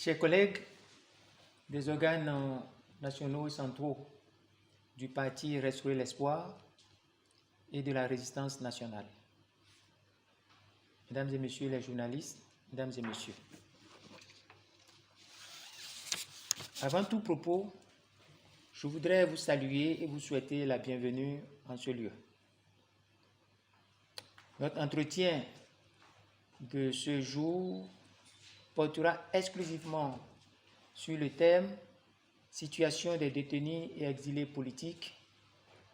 Chers collègues des organes nationaux et centraux du parti Restaurer l'Espoir et de la Résistance nationale, Mesdames et Messieurs les journalistes, Mesdames et Messieurs, avant tout propos, je voudrais vous saluer et vous souhaiter la bienvenue en ce lieu. Notre entretien de ce jour portera exclusivement sur le thème « Situation des détenus et exilés politiques,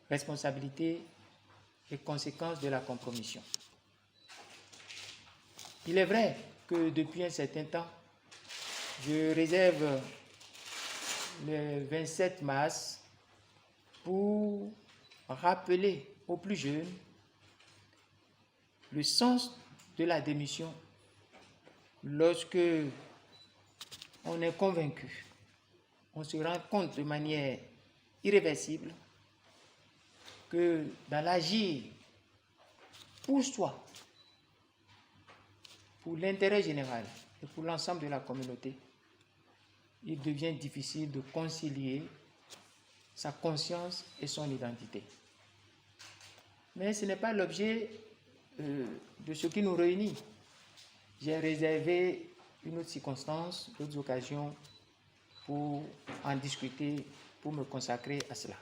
responsabilités et conséquences de la compromission ». Il est vrai que depuis un certain temps, je réserve le 27 mars pour rappeler aux plus jeunes le sens de la démission lorsque on est convaincu, on se rend compte de manière irréversible que dans l'agir pour soi, pour l'intérêt général et pour l'ensemble de la communauté, il devient difficile de concilier sa conscience et son identité. Mais ce n'est pas l'objet de ce qui nous réunit. J'ai réservé une autre circonstance, d'autres occasions pour en discuter, pour me consacrer à cela.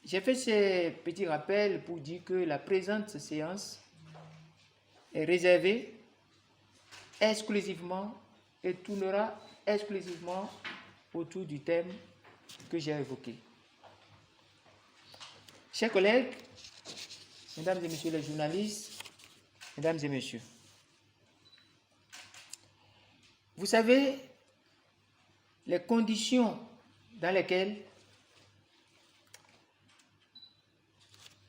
J'ai fait ces petits rappels pour dire que la présente séance est réservée exclusivement et tournera exclusivement autour du thème que j'ai évoqué. Chers collègues, Mesdames et Messieurs les journalistes, Mesdames et Messieurs, vous savez les conditions dans lesquelles,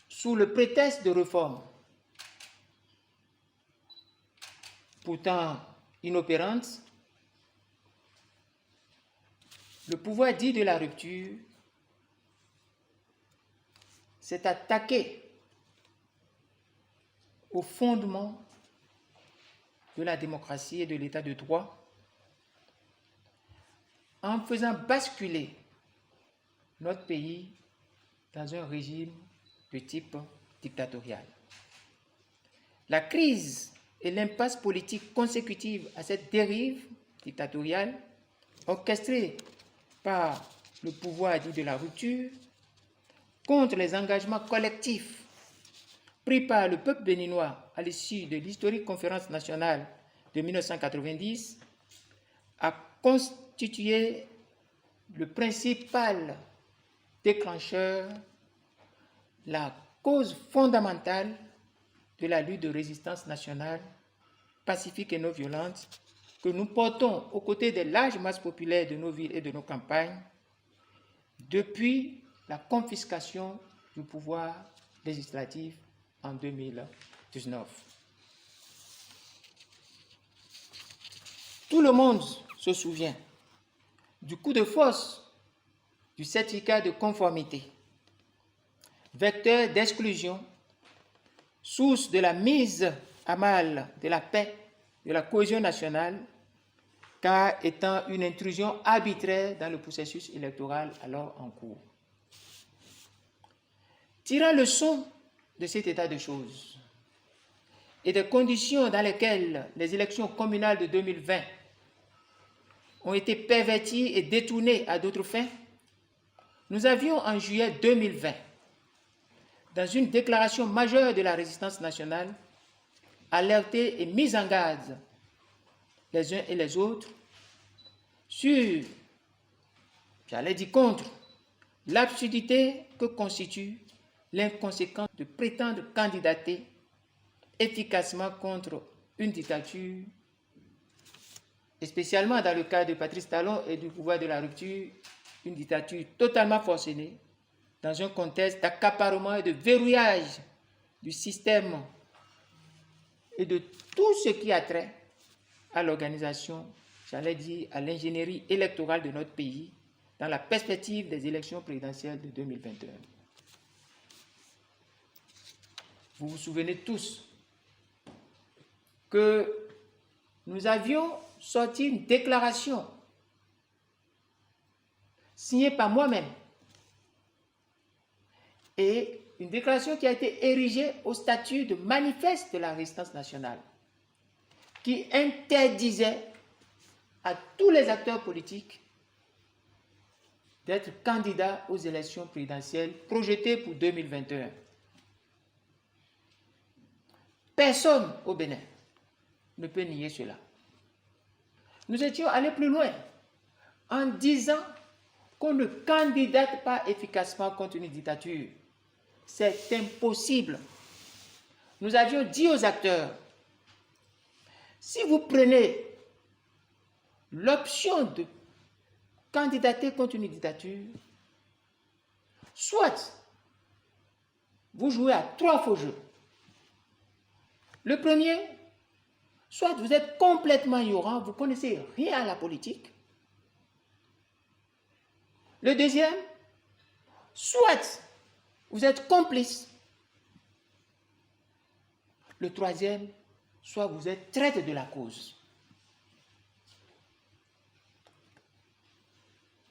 sous le prétexte de réforme, pourtant inopérante, le pouvoir dit de la rupture s'est attaqué au fondement de la démocratie et de l'état de droit en faisant basculer notre pays dans un régime de type dictatorial. La crise et l'impasse politique consécutive à cette dérive dictatoriale, orchestrée par le pouvoir dit de la rupture, contre les engagements collectifs pris par le peuple béninois à l'issue de l'historique conférence nationale de 1990, a constitué le principal déclencheur, la cause fondamentale de la lutte de résistance nationale, pacifique et non violente, que nous portons aux côtés des larges masses populaires de nos villes et de nos campagnes depuis la confiscation du pouvoir législatif en 2019. Tout le monde se souvient du coup de force du certificat de conformité, vecteur d'exclusion, source de la mise à mal de la paix, de la cohésion nationale, car étant une intrusion arbitraire dans le processus électoral alors en cours. Tirant leçon de cet état de choses et des conditions dans lesquelles les élections communales de 2020 ont été perverties et détournées à d'autres fins, nous avions en juillet 2020, dans une déclaration majeure de la résistance nationale, alerté et mis en garde les uns et les autres sur, j'allais dire contre, l'absurdité que constitue l'inconséquence de prétendre candidater efficacement contre une dictature, et spécialement dans le cas de Patrice Talon et du pouvoir de la rupture, une dictature totalement forcenée, dans un contexte d'accaparement et de verrouillage du système et de tout ce qui a trait à l'organisation, j'allais dire à l'ingénierie électorale de notre pays, dans la perspective des élections présidentielles de 2021. Vous vous souvenez tous que nous avions sorti une déclaration signée par moi-même et une déclaration qui a été érigée au statut de manifeste de la résistance nationale qui interdisait à tous les acteurs politiques d'être candidats aux élections présidentielles projetées pour 2021. Personne au Bénin ne peut nier cela. Nous étions allés plus loin en disant qu'on ne candidate pas efficacement contre une dictature. C'est impossible. Nous avions dit aux acteurs, si vous prenez l'option de candidater contre une dictature, soit vous jouez à 3 faux jeux. Le premier, soit vous êtes complètement ignorant, vous ne connaissez rien à la politique. Le deuxième, soit vous êtes complice. Le troisième, soit vous êtes traître de la cause.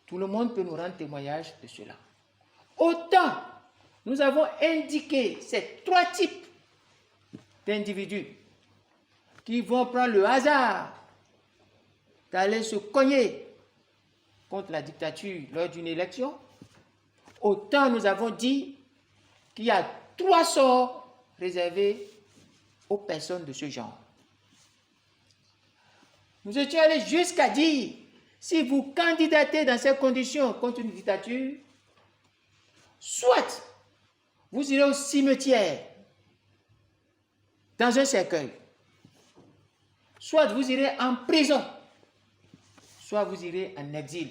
Tout le monde peut nous rendre témoignage de cela. Autant nous avons indiqué ces 3 types d'individus qui vont prendre le hasard d'aller se cogner contre la dictature lors d'une élection, autant nous avons dit qu'il y a 3 sorts réservés aux personnes de ce genre. Nous étions allés jusqu'à dire, si vous candidatez dans ces conditions contre une dictature, soit vous irez au cimetière, dans un cercueil, soit vous irez en prison, soit vous irez en exil.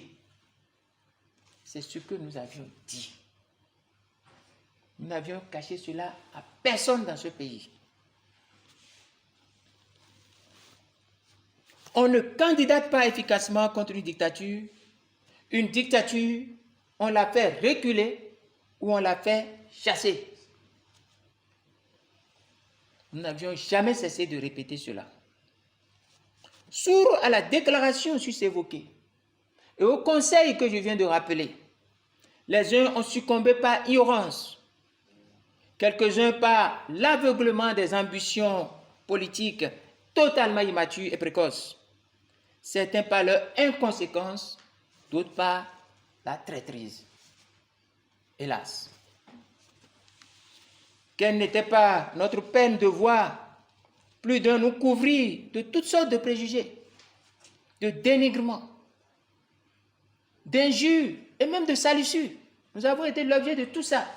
C'est ce que nous avions dit. Nous n'avions caché cela à personne dans ce pays. On ne candidate pas efficacement contre une dictature. Une dictature, on la fait reculer ou on la fait chasser. Nous n'avions jamais cessé de répéter cela. Sourd à la déclaration sus-évoquée et au conseil que je viens de rappeler, les uns ont succombé par ignorance, quelques-uns par l'aveuglement des ambitions politiques totalement immatures et précoces, certains par leur inconséquence, d'autres par la traîtrise. Hélas. Quelle n'était pas notre peine de voir plus d'un nous couvrir de toutes sortes de préjugés, de dénigrements, d'injures et même de salissures. Nous avons été l'objet de tout ça.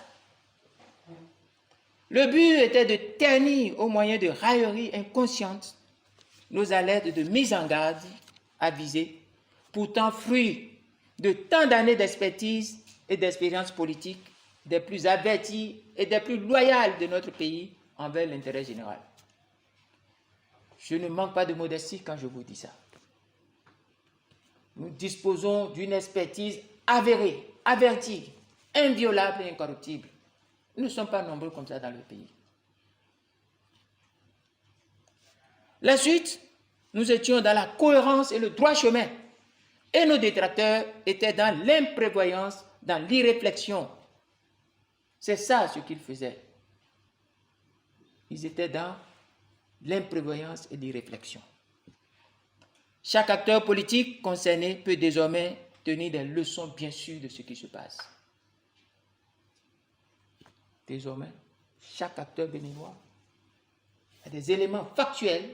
Le but était de ternir au moyen de railleries inconscientes nos alertes de mise en garde avisées, pourtant fruit de tant d'années d'expertise et d'expérience politique des plus avertis et des plus loyaux de notre pays envers l'intérêt général. Je ne manque pas de modestie quand je vous dis ça. Nous disposons d'une expertise avérée, avertie, inviolable et incorruptible. Nous ne sommes pas nombreux comme ça dans le pays. La suite, nous étions dans la cohérence et le droit chemin. Et nos détracteurs étaient dans l'imprévoyance, dans l'irréflexion. C'est ça ce qu'ils faisaient. Ils étaient dans l'imprévoyance et l'irréflexion. Chaque acteur politique concerné peut désormais tenir des leçons bien sûres de ce qui se passe. Désormais, chaque acteur béninois a des éléments factuels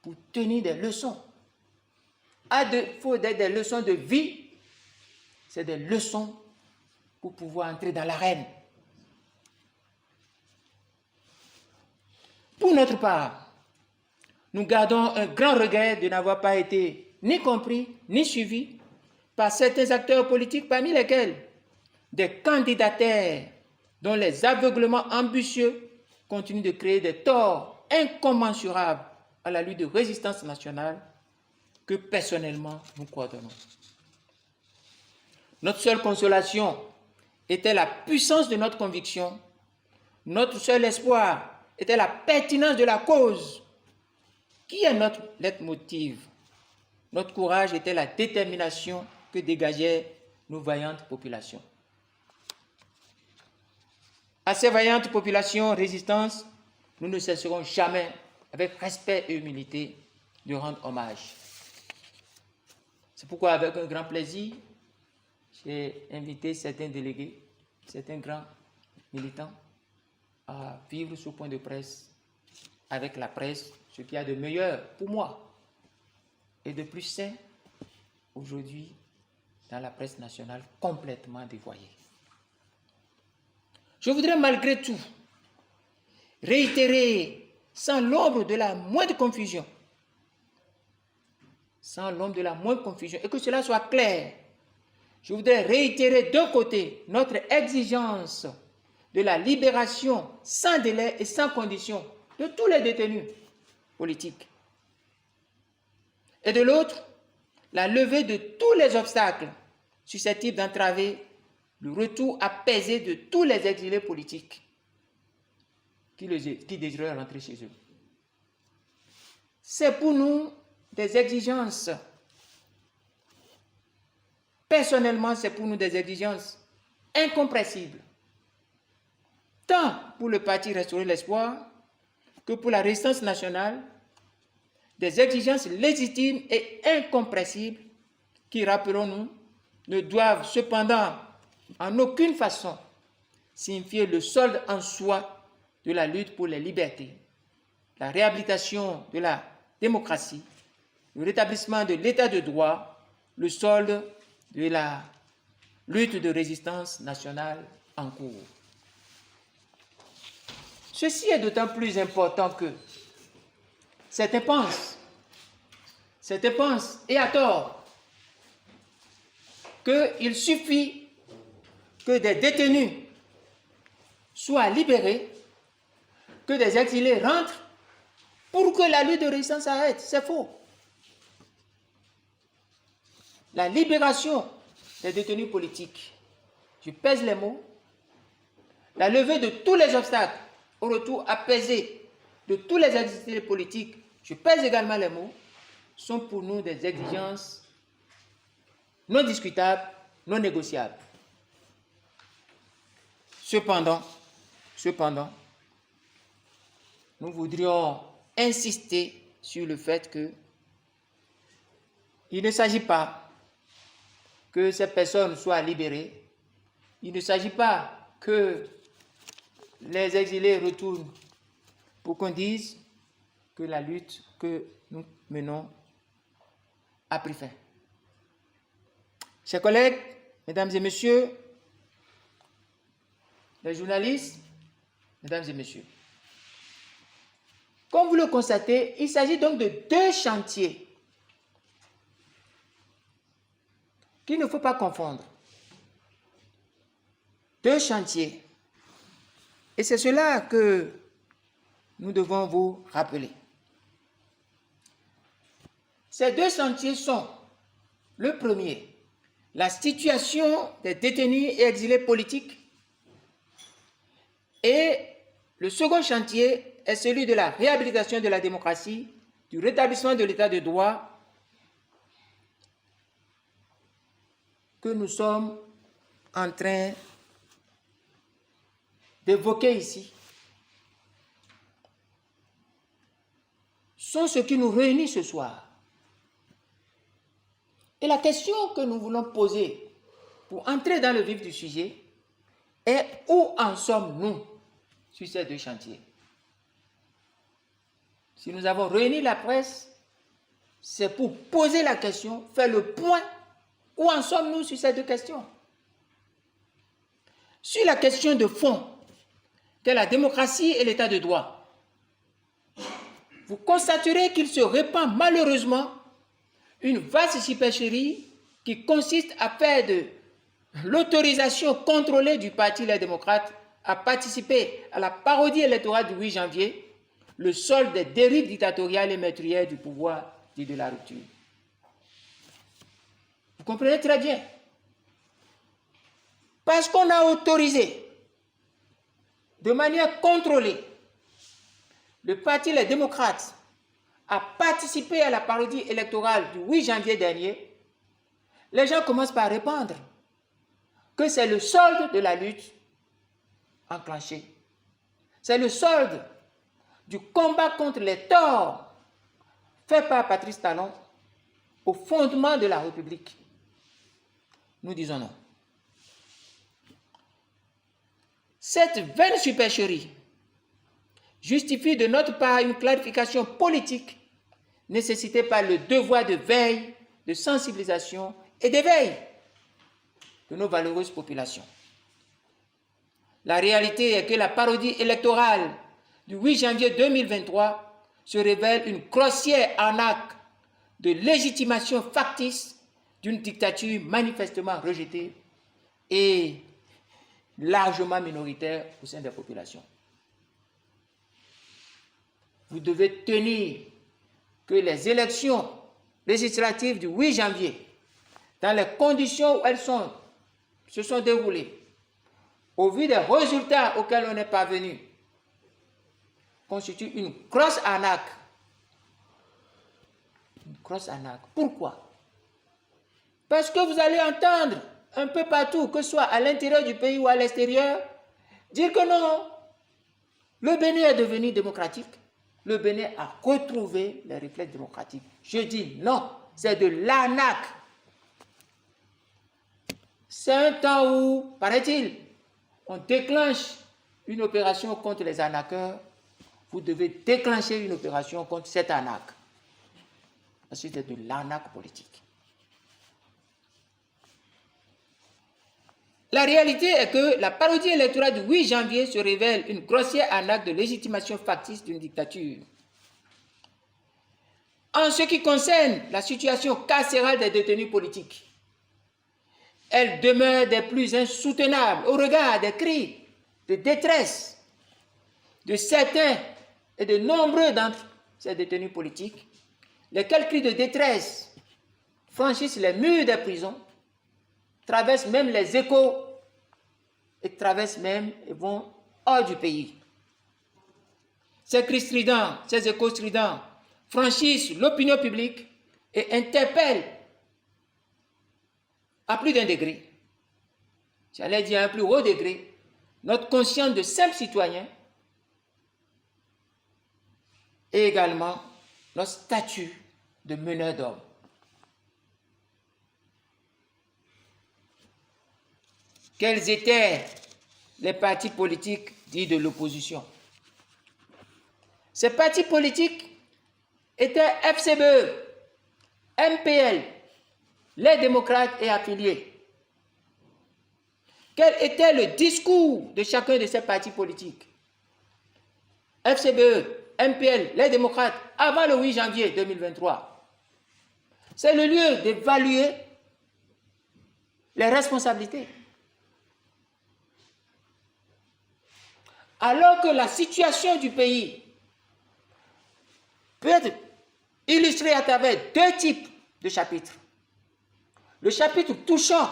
pour tenir des leçons. À défaut d'être des leçons de vie, c'est des leçons pour pouvoir entrer dans l'arène. Pour notre part, nous gardons un grand regret de n'avoir pas été ni compris, ni suivis par certains acteurs politiques, parmi lesquels des candidataires dont les aveuglements ambitieux continuent de créer des torts incommensurables à la lutte de résistance nationale que personnellement nous coordonnons. Notre seule consolation était la puissance de notre conviction. Notre seul espoir était la pertinence de la cause, qui est notre leitmotiv notre courage était la détermination que dégageaient nos vaillantes populations. À ces vaillantes populations résistantes, nous ne cesserons jamais, avec respect et humilité, de rendre hommage. C'est pourquoi, avec un grand plaisir, j'ai invité certains délégués, certains grands militants, à vivre ce point de presse avec la presse, ce qu'il y a de meilleur pour moi et de plus sain aujourd'hui dans la presse nationale complètement dévoyée. Je voudrais malgré tout réitérer sans l'ombre de la moindre confusion, et que cela soit clair. Je voudrais réitérer d'un côté notre exigence de la libération sans délai et sans condition de tous les détenus politiques. Et de l'autre, la levée de tous les obstacles susceptibles d'entraver le retour apaisé de tous les exilés politiques qui désireraient rentrer chez eux. C'est pour nous des exigences. Personnellement, c'est pour nous des exigences incompressibles, tant pour le parti Restaurer l'Espoir que pour la résistance nationale, des exigences légitimes et incompressibles qui, rappelons-nous, ne doivent cependant en aucune façon signifier le solde en soi de la lutte pour les libertés, la réhabilitation de la démocratie, le rétablissement de l'état de droit, le solde de la lutte de résistance nationale en cours. Ceci est d'autant plus important que certains pensent, et à tort, qu'il suffit que des détenus soient libérés, que des exilés rentrent pour que la lutte de résistance arrête. C'est faux. La libération des détenus politiques, je pèse les mots, la levée de tous les obstacles au retour apaisé de tous les exilés politiques, je pèse également les mots, sont pour nous des exigences non discutables, non négociables. Cependant, nous voudrions insister sur le fait que il ne s'agit pas que ces personnes soient libérées, il ne s'agit pas que les exilés retournent pour qu'on dise que la lutte que nous menons a pris fin. Chers collègues, mesdames et messieurs, les journalistes, mesdames et messieurs, comme vous le constatez, il s'agit donc de deux chantiers qu'il ne faut pas confondre. Deux chantiers. Et c'est cela que nous devons vous rappeler. Ces deux chantiers sont, le premier, la situation des détenus et exilés politiques, et le second chantier est celui de la réhabilitation de la démocratie, du rétablissement de l'état de droit que nous sommes en train d'évoquer ici. Sont ce qui nous réunit ce soir. Et la question que nous voulons poser pour entrer dans le vif du sujet est: où en sommes-nous sur ces deux chantiers? Si nous avons réuni la presse, c'est pour poser la question, faire le point. Où en sommes-nous sur ces deux questions? Sur la question de fond, qu'est la démocratie et l'état de droit, vous constaterez qu'il se répand malheureusement une vaste supercherie qui consiste à faire de l'autorisation contrôlée du Parti Les Démocrates à participer à la parodie électorale du 8 janvier le solde des dérives dictatoriales et meurtrières du pouvoir dit de la rupture. Vous comprenez très bien. Parce qu'on a autorisé de manière contrôlée le Parti Les Démocrates a participé à la parodie électorale du 8 janvier dernier, les gens commencent par répandre que c'est le solde de la lutte enclenchée. C'est le solde du combat contre les torts fait par Patrice Talon au fondement de la République. Nous disons non. Cette vaine supercherie justifie de notre part une clarification politique nécessitée par le devoir de veille, de sensibilisation et d'éveil de nos valeureuses populations. La réalité est que la parodie électorale du 8 janvier 2023 se révèle une grossière arnaque de légitimation factice d'une dictature manifestement rejetée et largement minoritaire au sein des populations. Vous devez tenir que les élections législatives du 8 janvier, dans les conditions où elles se sont déroulées, au vu des résultats auxquels on est parvenu, constituent une grosse arnaque. Une grosse arnaque. Pourquoi? Parce que vous allez entendre un peu partout, que ce soit à l'intérieur du pays ou à l'extérieur, dire que non, le Bénin est devenu démocratique. Le Bénin a retrouvé les réflexes démocratiques. Je dis non, c'est de l'arnaque. C'est un temps où, paraît-il, on déclenche une opération contre les arnaqueurs. Vous devez déclencher une opération contre cette arnaque. Parce que c'est de l'arnaque politique. La réalité est que la parodie électorale du 8 janvier se révèle une grossière arnaque de légitimation factice d'une dictature. En ce qui concerne la situation carcérale des détenus politiques, elle demeure des plus insoutenables au regard des cris de détresse de certains et de nombreux d'entre ces détenus politiques, lesquels cris de détresse franchissent les murs des prisons, traversent même les échos et traversent même et vont hors du pays. Ces cris stridents, ces échos stridents franchissent l'opinion publique et interpellent à plus d'un degré, j'allais dire à un plus haut degré, notre conscience de simple citoyen et également notre statut de meneur d'hommes. Quels étaient les partis politiques dits de l'opposition? Ces partis politiques étaient FCBE, MPL, les démocrates et affiliés. Quel était le discours de chacun de ces partis politiques? FCBE, MPL, les démocrates, avant le 8 janvier 2023. C'est le lieu d'évaluer les responsabilités. Alors que la situation du pays peut être illustrée à travers deux types de chapitres. Le chapitre touchant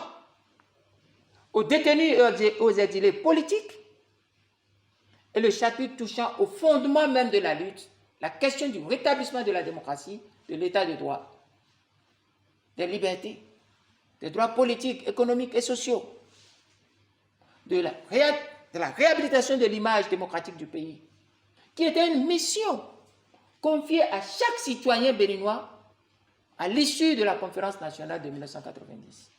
aux détenus et aux exilés politiques et le chapitre touchant au fondement même de la lutte, la question du rétablissement de la démocratie, de l'état de droit, des libertés, des droits politiques, économiques et sociaux, de la réhabilitation de l'image démocratique du pays, qui était une mission confiée à chaque citoyen béninois à l'issue de la conférence nationale de 1990.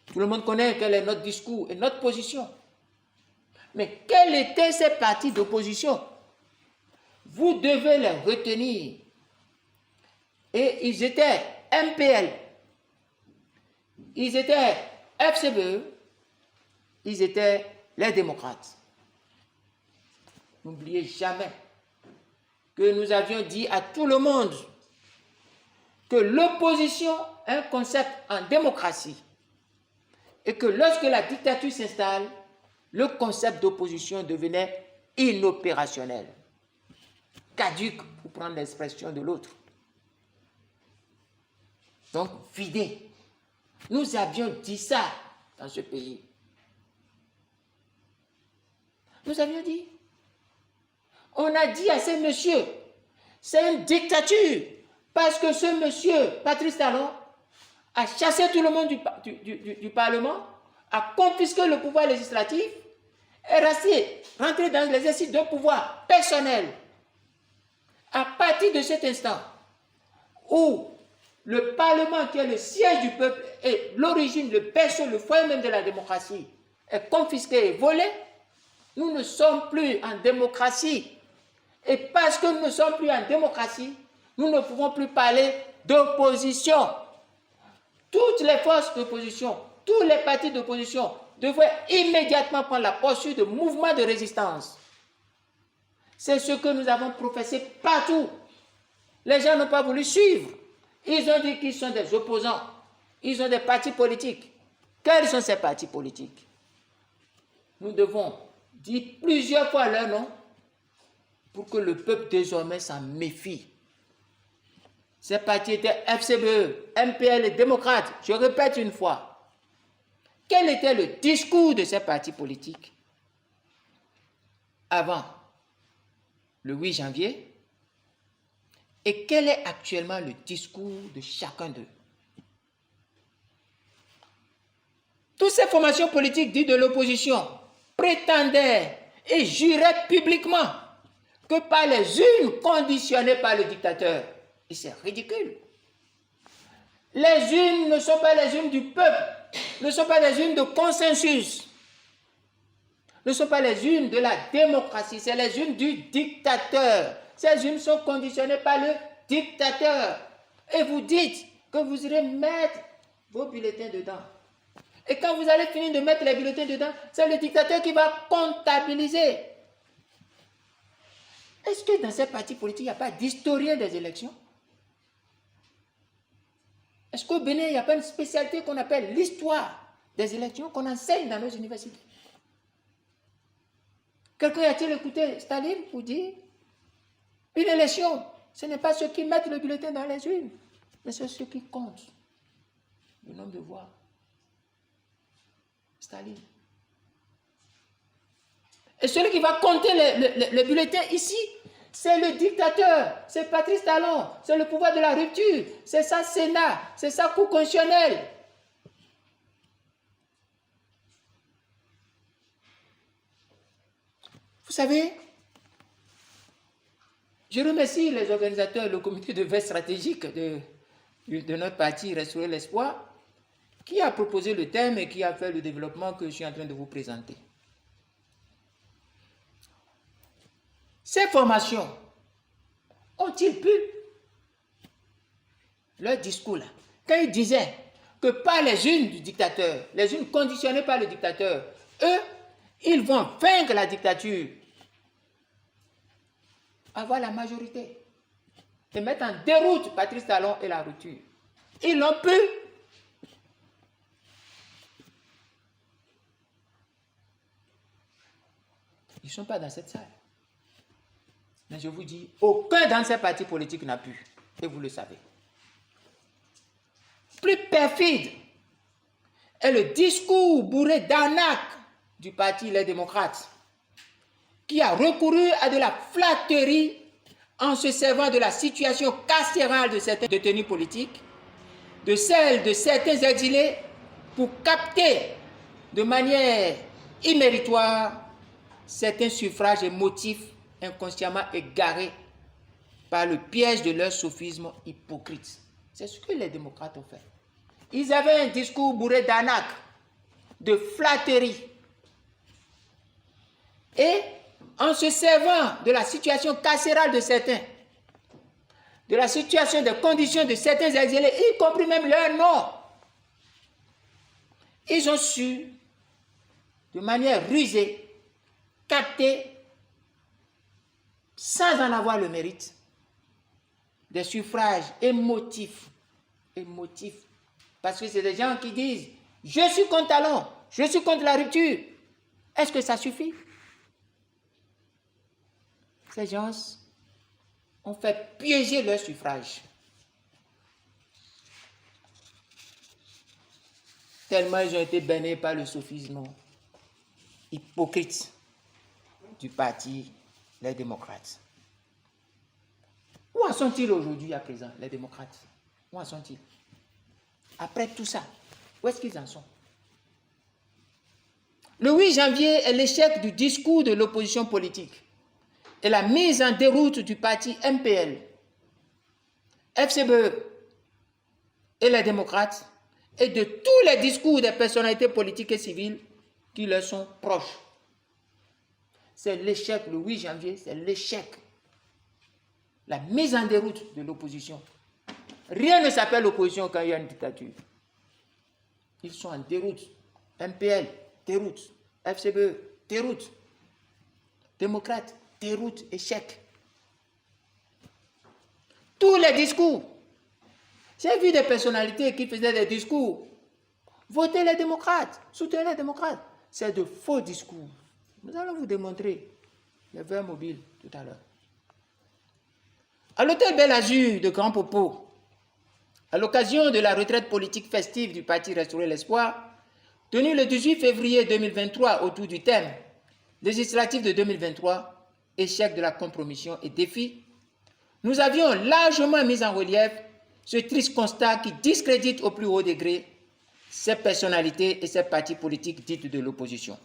Tout le monde connaît quel est notre discours et notre position. Mais quels étaient ces partis d'opposition? Vous devez les retenir. Et ils étaient MPL, ils étaient FCBE, ils étaient les démocrates. N'oubliez jamais que nous avions dit à tout le monde que l'opposition est un concept en démocratie et que lorsque la dictature s'installe, le concept d'opposition devenait inopérationnel, caduque pour prendre l'expression de l'autre. Donc, vidé. Nous avions dit ça dans ce pays. Nous avions dit. On a dit à ces messieurs C'est une dictature. Parce que ce monsieur, Patrice Talon, a chassé tout le monde du Parlement, a confisqué le pouvoir législatif, est rentré dans l'exercice d'un pouvoir personnel. À partir de cet instant où le Parlement, qui est le siège du peuple et l'origine, le berceau, le foyer même de la démocratie, est confisqué et volé, nous ne sommes plus en démocratie. Et parce que nous ne sommes plus en démocratie, nous ne pouvons plus parler d'opposition. Toutes les forces d'opposition, tous les partis d'opposition devraient immédiatement prendre la posture de mouvement de résistance. C'est ce que nous avons professé partout. Les gens n'ont pas voulu suivre. Ils ont dit qu'ils sont des opposants. Ils ont des partis politiques. Quels sont ces partis politiques? Nous devons dire plusieurs fois leur nom pour que le peuple désormais s'en méfie. Ces partis étaient FCBE, MPL et démocrates. Je répète une fois. Quel était le discours de ces partis politiques avant le 8 janvier? Et quel est actuellement le discours de chacun d'eux? Toutes ces formations politiques dites de l'opposition prétendaient et juraient publiquement que par les unes conditionnées par le dictateur. Et c'est ridicule. Les unes ne sont pas les unes du peuple, ne sont pas les unes de consensus, ne sont pas les unes de la démocratie, c'est les unes du dictateur. Ces unes sont conditionnées par le dictateur. Et vous dites que vous irez mettre vos bulletins dedans. Et quand vous allez finir de mettre les bulletins dedans, c'est le dictateur qui va comptabiliser. Est-ce que dans ces partis politiques, il n'y a pas d'historien des élections? Est-ce qu'au Bénin, il n'y a pas une spécialité qu'on appelle l'histoire des élections qu'on enseigne dans nos universités? Quelqu'un a-t-il écouté Staline pour dire une élection, ce n'est pas ceux qui mettent le bulletin dans les urnes, mais c'est ceux qui comptent le nombre de voix. Staline. Et celui qui va compter les bulletins ici, c'est le dictateur, c'est Patrice Talon, c'est le pouvoir de la rupture, c'est ça Sénat, c'est ça Cour constitutionnelle. Vous savez, je remercie les organisateurs, le comité de veille stratégique de notre parti Restaurer l'Espoir, qui a proposé le thème et qui a fait le développement que je suis en train de vous présenter. Ces formations ont-ils pu leur discours là, quand ils disaient que par les unes du dictateur, les unes conditionnées par le dictateur, eux, ils vont vaincre la dictature, avoir la majorité et mettre en déroute Patrice Talon et la rupture. Ils l'ont pu. Ils ne sont pas dans cette salle. Mais je vous dis, aucun dans ces partis politiques n'a pu. Et vous le savez. Plus perfide est le discours bourré d'arnaque du parti Les Démocrates, qui a recouru à de la flatterie en se servant de la situation carcérale de certains détenus politiques, de celle de certains exilés, pour capter de manière imméritoire certains suffrages et motifs inconsciemment égarés par le piège de leur sophisme hypocrite. C'est ce que les démocrates ont fait. Ils avaient un discours bourré d'arnaque, de flatterie. Et en se servant de la situation carcérale de certains, de la situation, des conditions de certains exilés, y compris même leur nom, ils ont su, de manière rusée, capter, sans en avoir le mérite, des suffrages émotifs. Parce que c'est des gens qui disent « Je suis contre Talon, je suis contre la rupture ». Est-ce que ça suffit? Ces gens ont fait piéger leur suffrage. Tellement ils ont été baignés par le sophisme hypocrite du parti Les Démocrates. Où en sont-ils aujourd'hui à présent, les démocrates? Où en sont-ils? Après tout ça, où est-ce qu'ils en sont? Le 8 janvier est l'échec du discours de l'opposition politique et la mise en déroute du parti MPL, FCBE et les démocrates et de tous les discours des personnalités politiques et civiles qui leur sont proches. C'est l'échec, le 8 janvier, c'est l'échec. La mise en déroute de l'opposition. Rien ne s'appelle opposition quand il y a une dictature. Ils sont en déroute. MPL, déroute. FCBE, déroute. Démocrates, déroute, échec. Tous les discours. J'ai vu des personnalités qui faisaient des discours. Votez les démocrates, soutenez les démocrates. C'est de faux discours. Nous allons vous démontrer les verres mobiles tout à l'heure. À l'hôtel Bel Azur de Grand Popo, à l'occasion de la retraite politique festive du parti Restaurer l'Espoir, tenue le 18 février 2023 autour du thème législatif de 2023, échec de la compromission et défi, nous avions largement mis en relief ce triste constat qui discrédite au plus haut degré ces personnalités et ces partis politiques dites de l'opposition.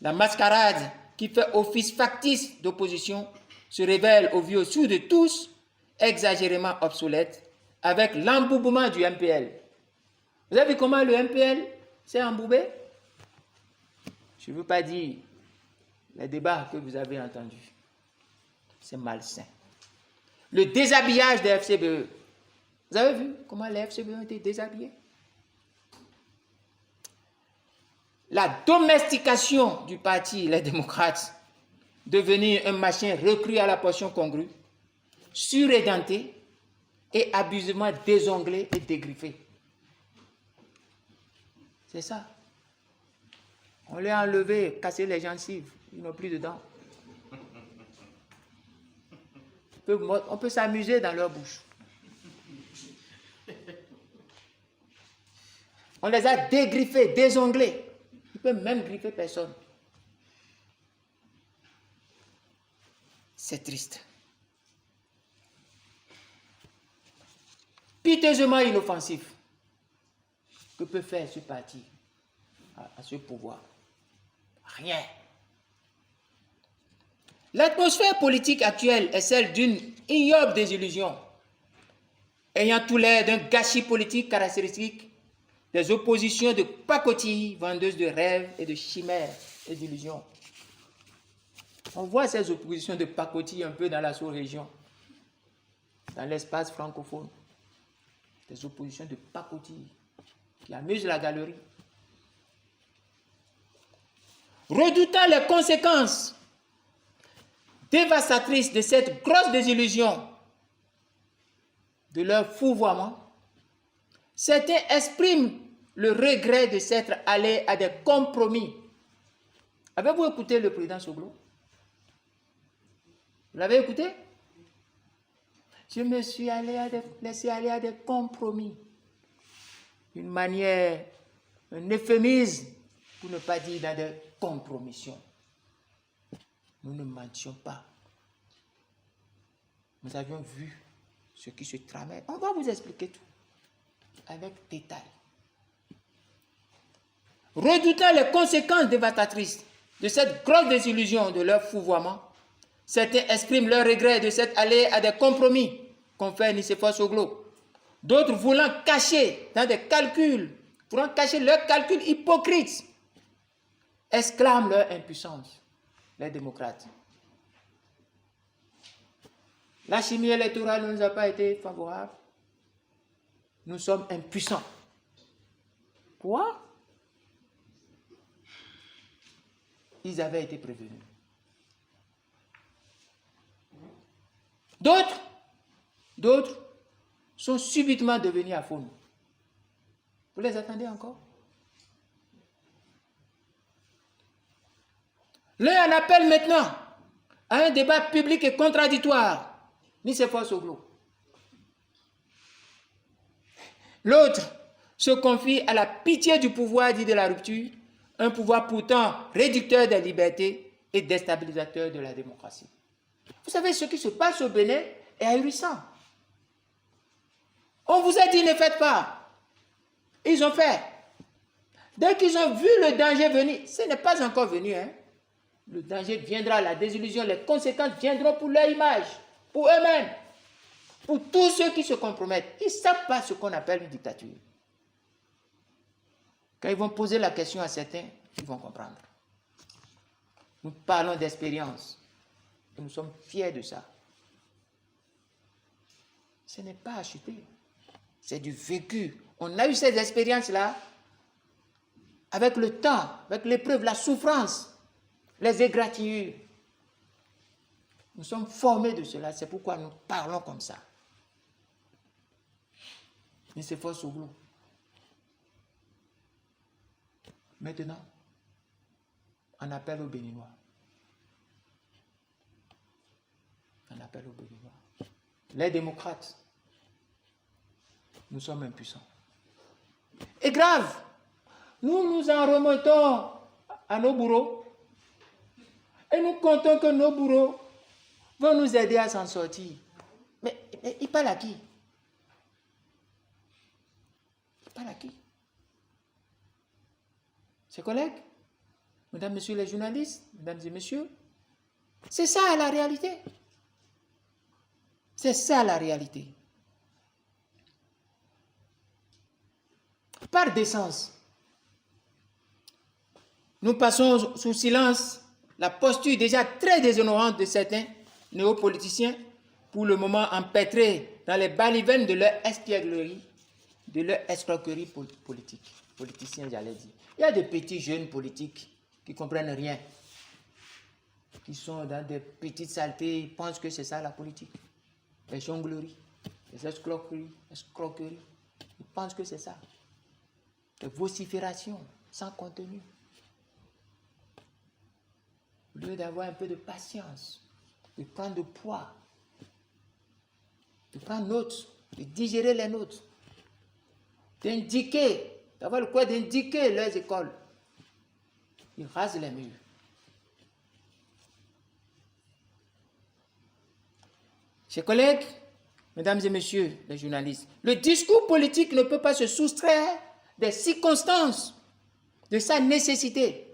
La mascarade qui fait office factice d'opposition se révèle au vu au su de tous exagérément obsolète avec l'emboubement du MPL. Vous avez vu comment le MPL s'est emboubé? Je ne veux pas dire les débats que vous avez entendus. C'est malsain. Le déshabillage des FCBE. Vous avez vu comment les FCBE ont été déshabillés? La domestication du parti, les démocrates, devenir un machin recru à la portion congrue, surédenté et abusivement désonglé et dégriffé. C'est ça. On les a enlevés, cassé les gencives, ils n'ont plus de dents. On peut s'amuser dans leur bouche. On les a dégriffés, désonglés. Ils ne peuvent même griffer personne. C'est triste. Piteusement inoffensif. Que peut faire ce parti à ce pouvoir? Rien. L'atmosphère politique actuelle est celle d'une ignoble désillusion, ayant tout l'air d'un gâchis politique caractéristique des oppositions de pacotilles vendeuses de rêves et de chimères et d'illusions. On voit ces oppositions de pacotilles un peu dans la sous-région, dans l'espace francophone. Des oppositions de pacotilles qui amusent la galerie. Redoutant les conséquences dévastatrices de cette grosse désillusion, de leur fourvoiement, certains expriment le regret de s'être allés à des compromis. Avez-vous écouté le président Soglo? Vous l'avez écouté? Je me suis laissé aller à des compromis. Une manière, un euphémisme, pour ne pas dire dans des compromissions. Nous ne mentions pas. Nous avions vu ce qui se tramait. On va vous expliquer tout, avec détail. Redoutant les conséquences dévastatrices de cette grosse désillusion de leur fourvoiement, certains expriment leur regret de s'être allés à des compromis, confère Nicéphore Soglo. D'autres voulant cacher dans des calculs, voulant cacher leurs calculs hypocrites, exclament leur impuissance, les démocrates. La chimie électorale ne nous a pas été favorable. Nous sommes impuissants. Quoi? Ils avaient été prévenus. D'autres sont subitement devenus aphones. Vous les attendez encore? L'un en appelle maintenant à un débat public et contradictoire, Nicéphore Soglo. L'autre se confie à la pitié du pouvoir dit de la rupture, un pouvoir pourtant réducteur des libertés et déstabilisateur de la démocratie. Vous savez ce qui se passe au Bénin est ahurissant. On vous a dit ne faites pas. Ils ont fait. Dès qu'ils ont vu le danger venir, ce n'est pas encore venu, hein. Le danger viendra, la désillusion, les conséquences viendront pour leur image, pour eux-mêmes, pour tous ceux qui se compromettent. Ils ne savent pas ce qu'on appelle une dictature. Quand ils vont poser la question à certains, ils vont comprendre. Nous parlons d'expérience et nous sommes fiers de ça. Ce n'est pas acheté, c'est du vécu. On a eu ces expériences-là avec le temps, avec l'épreuve, la souffrance, les égratignures. Nous sommes formés de cela, c'est pourquoi nous parlons comme ça. Mais c'est fort sur vous. Maintenant, on appelle aux Béninois. On appelle aux Béninois. Les démocrates, nous sommes impuissants. Et grave, nous en remontons à nos bourreaux et nous comptons que nos bourreaux vont nous aider à s'en sortir. Mais il parle à qui? Il parle à qui? Ses collègues, mesdames, messieurs les journalistes, mesdames et messieurs, c'est ça la réalité. C'est ça la réalité. Par décence, nous passons sous silence la posture déjà très déshonorante de certains néopoliticiens, pour le moment empêtrés dans les balivernes de leur espièglerie, de leur escroquerie politique. Politiciens, j'allais dire. Il y a des petits jeunes politiques qui ne comprennent rien, qui sont dans des petites saletés, ils pensent que c'est ça la politique. Les jongleries, les escroqueries, ils pensent que c'est ça. Les vociférations sans contenu. Au lieu d'avoir un peu de patience, de prendre de poids, de prendre notes, de digérer les notes, d'indiquer, d'avoir le quoi d'indiquer leurs écoles. Ils rasent les murs. Chers collègues, mesdames et messieurs les journalistes, le discours politique ne peut pas se soustraire des circonstances de sa nécessité.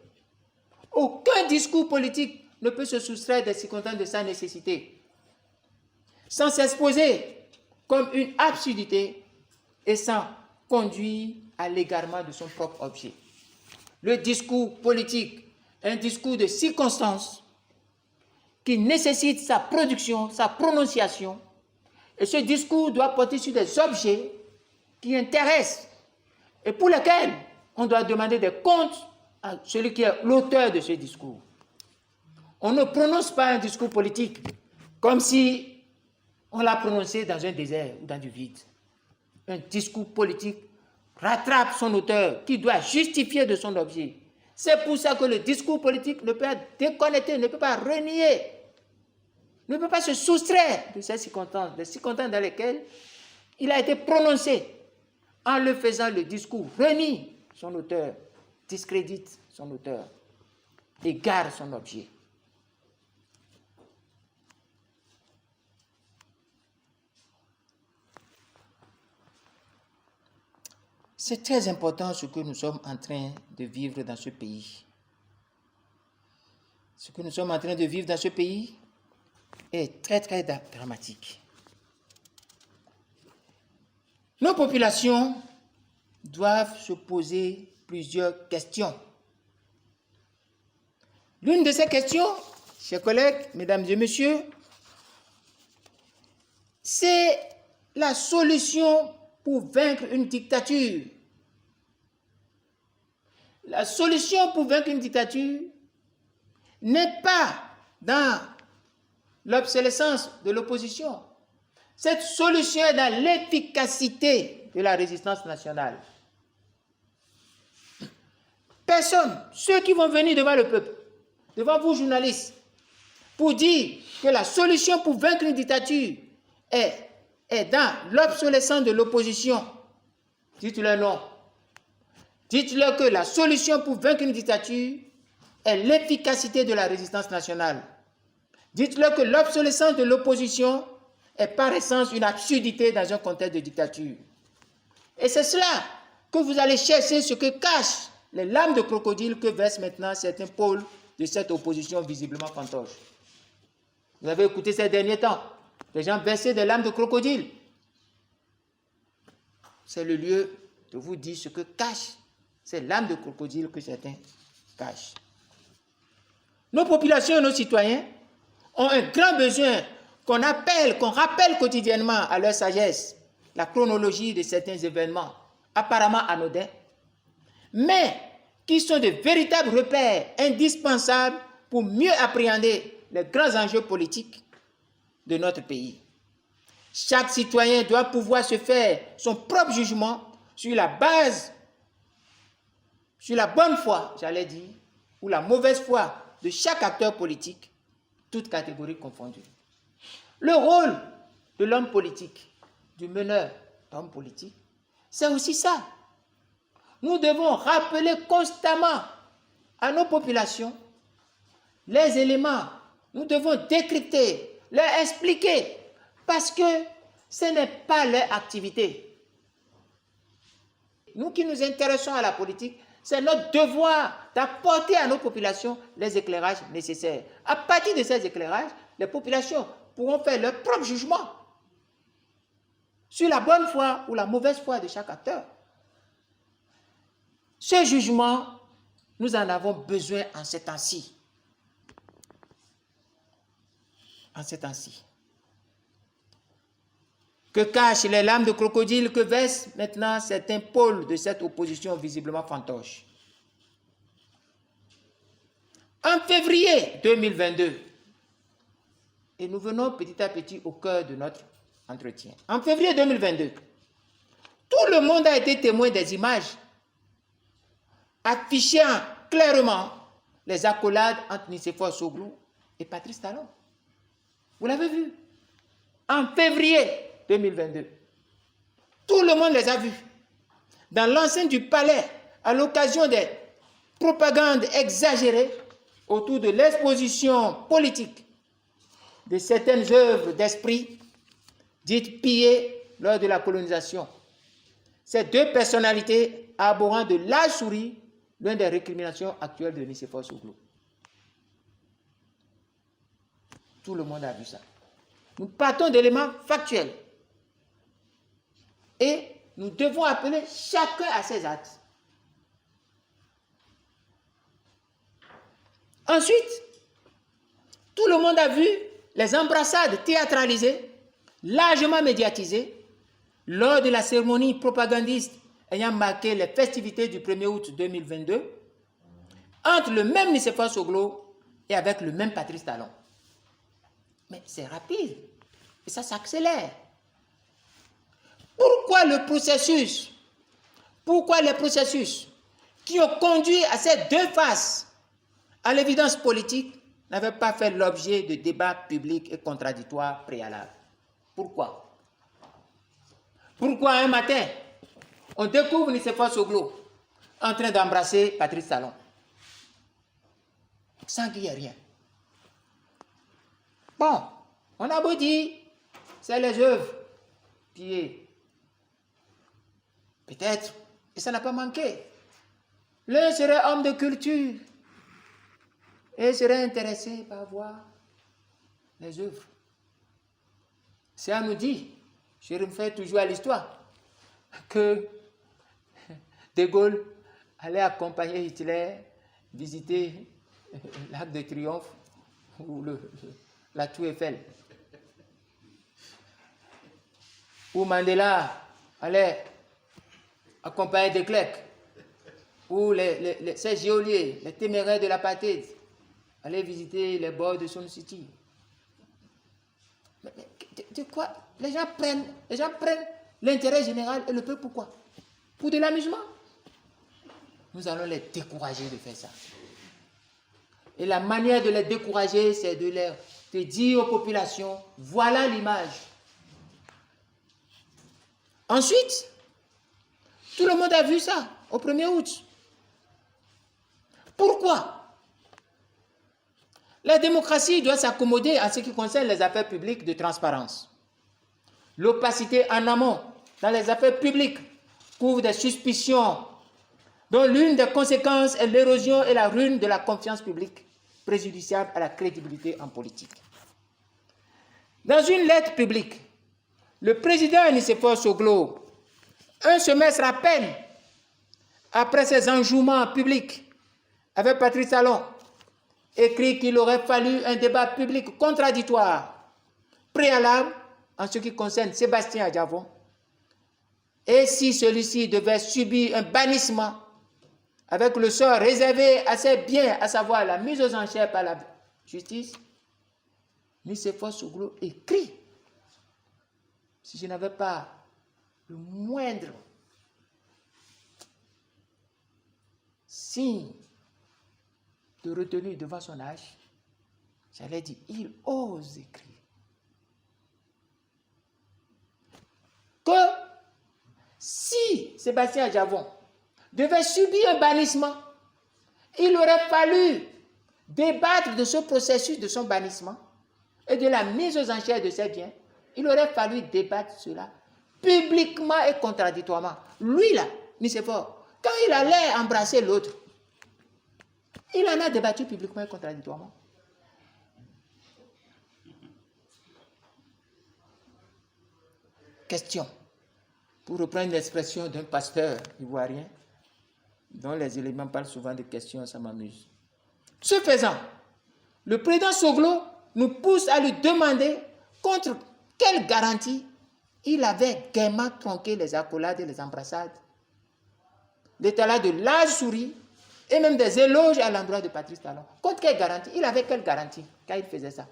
Aucun discours politique ne peut se soustraire des circonstances de sa nécessité, sans s'exposer comme une absurdité et sans conduire à l'égarement de son propre objet. Le discours politique est un discours de circonstance qui nécessite sa production, sa prononciation, et ce discours doit porter sur des objets qui intéressent et pour lesquels on doit demander des comptes à celui qui est l'auteur de ce discours. On ne prononce pas un discours politique comme si on l'a prononcé dans un désert ou dans du vide. Un discours politique rattrape son auteur qui doit justifier de son objet. C'est pour ça que le discours politique ne peut pas déconnecter, ne peut pas renier, ne peut pas se soustraire de ces circonstances, des circonstances dans lesquelles il a été prononcé. En le faisant, le discours renie son auteur, discrédite son auteur, égare son objet. C'est très important ce que nous sommes en train de vivre dans ce pays. Ce que nous sommes en train de vivre dans ce pays est très, très dramatique. Nos populations doivent se poser plusieurs questions. L'une de ces questions, chers collègues, mesdames et messieurs, c'est la solution pour vaincre une dictature. La solution pour vaincre une dictature n'est pas dans l'obsolescence de l'opposition. Cette solution est dans l'efficacité de la résistance nationale. Personne, ceux qui vont venir devant le peuple, devant vous journalistes, pour dire que la solution pour vaincre une dictature est dans l'obsolescence de l'opposition, dites-leur non. Dites-leur que la solution pour vaincre une dictature est l'efficacité de la résistance nationale. Dites-leur que l'obsolescence de l'opposition est par essence une absurdité dans un contexte de dictature. Et c'est cela que vous allez chercher, ce que cachent les larmes de crocodile que versent maintenant certains pôles de cette opposition visiblement fantoche. Vous avez écouté ces derniers temps, les gens versaient des larmes de crocodile. C'est le lieu de vous dire ce que cachent ces larmes de crocodile que certains cachent. Nos populations et nos citoyens ont un grand besoin qu'on rappelle quotidiennement à leur sagesse la chronologie de certains événements apparemment anodins, mais qui sont de véritables repères indispensables pour mieux appréhender les grands enjeux politiques de notre pays. Chaque citoyen doit pouvoir se faire son propre jugement sur la base, sur la bonne foi, j'allais dire, ou la mauvaise foi de chaque acteur politique, toutes catégories confondues. Le rôle de l'homme politique, du meneur d'homme politique, c'est aussi ça. Nous devons rappeler constamment à nos populations les éléments. Nous devons décrypter, leur expliquer, parce que ce n'est pas leur activité. Nous qui nous intéressons à la politique, c'est notre devoir d'apporter à nos populations les éclairages nécessaires. À partir de ces éclairages, les populations pourront faire leur propre jugement sur la bonne foi ou la mauvaise foi de chaque acteur. Ce jugement, nous en avons besoin en ces temps-ci. En ces temps-ci. Que cachent les larmes de crocodile que versent maintenant certains pôles de cette opposition visiblement fantoche. En février 2022, et nous venons petit à petit au cœur de notre entretien. En février 2022, tout le monde a été témoin des images affichant clairement les accolades entre Nicéphore Soglou et Patrice Talon. Vous l'avez vu? En février 2022. Tout le monde les a vus. Dans l'enceinte du palais, à l'occasion des propagandes exagérées autour de l'exposition politique de certaines œuvres d'esprit dites pillées lors de la colonisation. Ces deux personnalités arborant de larges souris, l'une des récriminations actuelles de Nicéphore Soglou. Tout le monde a vu ça. Nous partons d'éléments factuels. Et nous devons appeler chacun à ses actes. Ensuite, tout le monde a vu les embrassades théâtralisées, largement médiatisées, lors de la cérémonie propagandiste ayant marqué les festivités du 1er août 2022, entre le même Nicéphore Soglou et avec le même Patrice Talon. Mais c'est rapide et ça s'accélère. Pourquoi les processus qui ont conduit à ces deux faces à l'évidence politique n'avaient pas fait l'objet de débats publics et contradictoires préalables? Pourquoi? Pourquoi un matin, on découvre Nicéphore Soglou en train d'embrasser Patrice Talon sans qu'il y ait rien? Bon, on a beau dire, c'est les œuvres pillées. Peut-être, et ça n'a pas manqué. L'un serait homme de culture et serait intéressé par voir les œuvres. C'est à nous dire, je me fais toujours à l'histoire, que De Gaulle allait accompagner Hitler visiter l'Arc de Triomphe ou la Tour Eiffel. Ou Mandela allait accompagner de Klerk, ou ces geôliers, les téméraires de l'apartheid, allaient visiter les bords de Sun City. Mais de quoi? Les gens prennent l'intérêt général et le peuple pourquoi? Pour de l'amusement. Nous allons les décourager de faire ça. Et la manière de les décourager, c'est de dire aux populations, voilà l'image. Ensuite, tout le monde a vu ça au 1er août. Pourquoi? La démocratie doit s'accommoder à ce qui concerne les affaires publiques de transparence. L'opacité en amont dans les affaires publiques couvre des suspicions dont l'une des conséquences est l'érosion et la ruine de la confiance publique, préjudiciable à la crédibilité en politique. Dans une lettre publique, le président Nicéphore Soglo, un semestre à peine après ses enjouements publics avec Patrice Talon, écrit qu'il aurait fallu un débat public contradictoire, préalable en ce qui concerne Sébastien Adjavon, et si celui-ci devait subir un bannissement avec le sort réservé à ses biens, à savoir la mise aux enchères par la justice, Nicéphore Soglo écrit, si je n'avais pas le moindre signe de retenue devant son âge, j'allais dire, il ose écrire que si Sébastien Adjavon devait subir un bannissement, il aurait fallu débattre de ce processus de son bannissement et de la mise aux enchères de ses biens. Il aurait fallu débattre cela publiquement et contradictoirement. Lui là, Nicéphore, quand il allait embrasser l'autre, il en a débattu publiquement et contradictoirement. Question, pour reprendre l'expression d'un pasteur ivoirien, dont les éléments parlent souvent de questions, ça m'amuse. Ce faisant, le président Soglo nous pousse à lui demander contre quelle garantie il avait gaiement tronqué les accolades et les embrassades, l'étalage de larges souris et même des éloges à l'endroit de Patrice Talon. Contre quelle garantie? Il avait quelle garantie quand il faisait ça?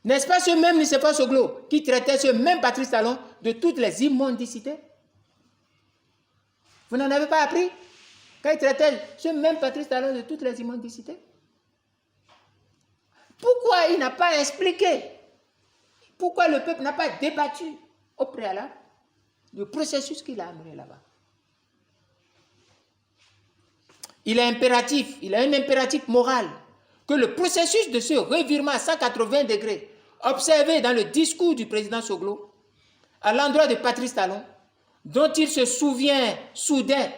N'est-ce pas ce même Nicéphore Soglo qui traitait ce même Patrice Talon de toutes les immondicités? Vous n'en avez pas appris? Quand il traitait ce même Patrice Talon de toutes les immondicités? Pourquoi il n'a pas expliqué? Pourquoi le peuple n'a pas débattu au préalable le processus qu'il a amené là-bas? Il a un impératif moral que le processus de ce revirement à 180 degrés observé dans le discours du président Soglo à l'endroit de Patrice Talon, dont il se souvient soudain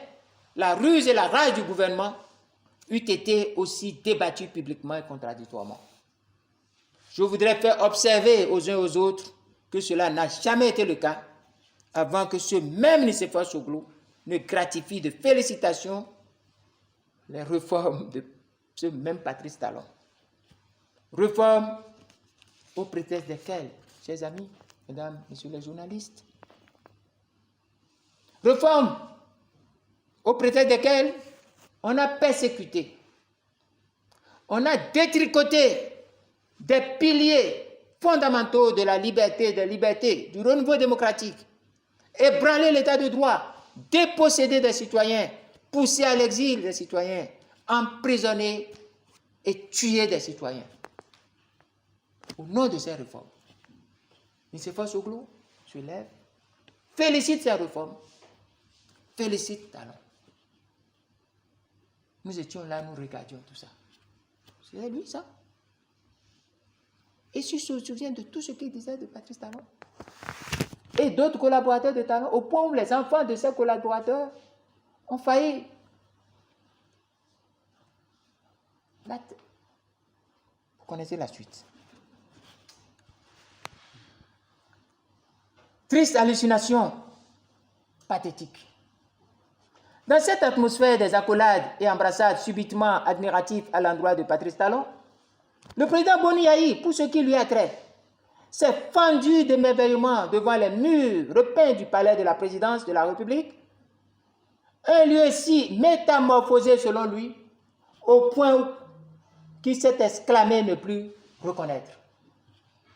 la ruse et la rage du gouvernement, eût été aussi débattu publiquement et contradictoirement. Je voudrais faire observer aux uns et aux autres que cela n'a jamais été le cas avant que ce même Nicéphore Soglo ne gratifie de félicitations les réformes de ce même Patrice Talon. Réformes au prétexte desquelles, chers amis, mesdames, messieurs les journalistes, réformes au prétexte desquelles on a persécuté, on a détricoté des piliers fondamentaux de la liberté, des libertés, du renouveau démocratique, ébranler l'état de droit, déposséder des citoyens, pousser à l'exil des citoyens, emprisonner et tuer des citoyens. Au nom de ces réformes, Nicéphore Soglo se lève, félicite ces réformes, félicite Talon. Nous étions là, nous regardions tout ça. C'est lui ça. Et si je me souviens de tout ce qu'il disait de Patrice Talon et d'autres collaborateurs de Talon, au point où les enfants de ces collaborateurs ont failli. Vous connaissez la suite. Triste hallucination, pathétique. Dans cette atmosphère des accolades et embrassades subitement admiratives à l'endroit de Patrice Talon, le président Boni Yayi, pour ce qui lui a trait, s'est fendu d'émerveillement devant les murs repeints du palais de la présidence de la République, un lieu si métamorphosé selon lui, au point où qu'il s'est exclamé ne plus reconnaître.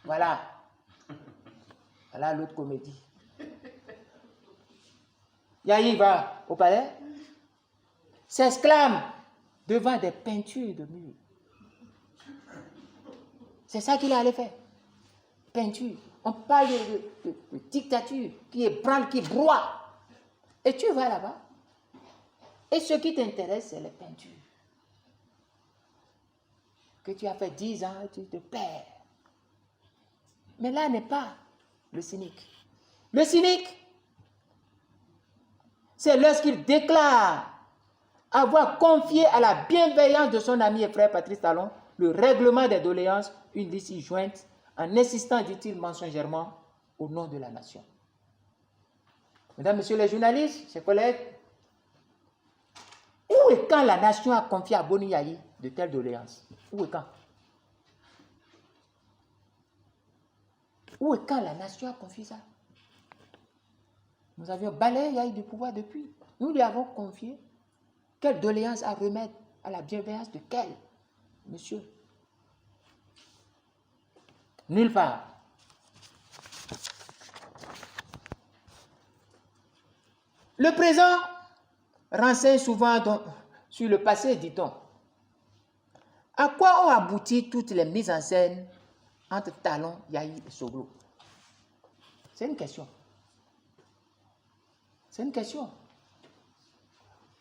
Voilà. Voilà l'autre comédie. Yayi va au palais, s'exclame devant des peintures de murs. C'est ça qu'il allait faire. Peinture. On parle de dictature qui ébranle, qui broie. Et tu vas là-bas. Et ce qui t'intéresse, c'est les peintures. Que tu as fait 10 ans, tu te perds. Mais là n'est pas le cynique. Le cynique, c'est lorsqu'il déclare avoir confié à la bienveillance de son ami et frère Patrice Talon le règlement des doléances, une liste jointe, en insistant, dit-il mensongèrement, au nom de la nation. Mesdames, Messieurs les journalistes, chers collègues, où et quand la nation a confié à Boni Yayi de telles doléances? Où et quand? Où et quand la nation a confié ça? Nous avions balayé Yayi du pouvoir depuis. Nous lui avons confié quelle doléance à remettre à la bienveillance de quel monsieur? Nulle part. Le présent renseigne souvent sur le passé, dit-on. À quoi ont abouti toutes les mises en scène entre Talon, Yayi et Soglo? C'est une question. C'est une question.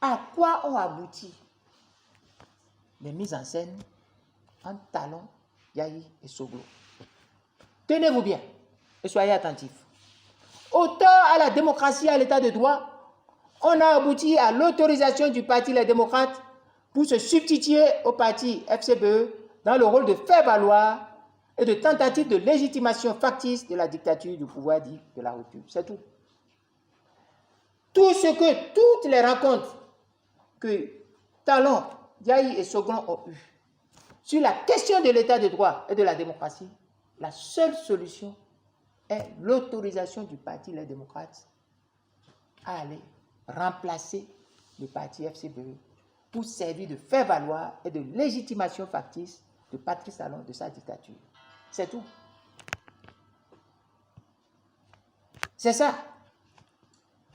À quoi ont abouti les mises en scène entre Talon, Yayi et Soglo? Tenez-vous bien et soyez attentifs. Autant à la démocratie et à l'état de droit, on a abouti à l'autorisation du parti Les Démocrates pour se substituer au parti FCBE dans le rôle de faire valoir et de tentative de légitimation factice de la dictature du pouvoir dit de la rupture. C'est tout. Toutes les rencontres que Talon, Yayi et Soglo ont eues sur la question de l'état de droit et de la démocratie, la seule solution est l'autorisation du parti Les Démocrates à aller remplacer le parti FCBE pour servir de faire valoir et de légitimation factice de Patrice Talon de sa dictature. C'est tout. C'est ça.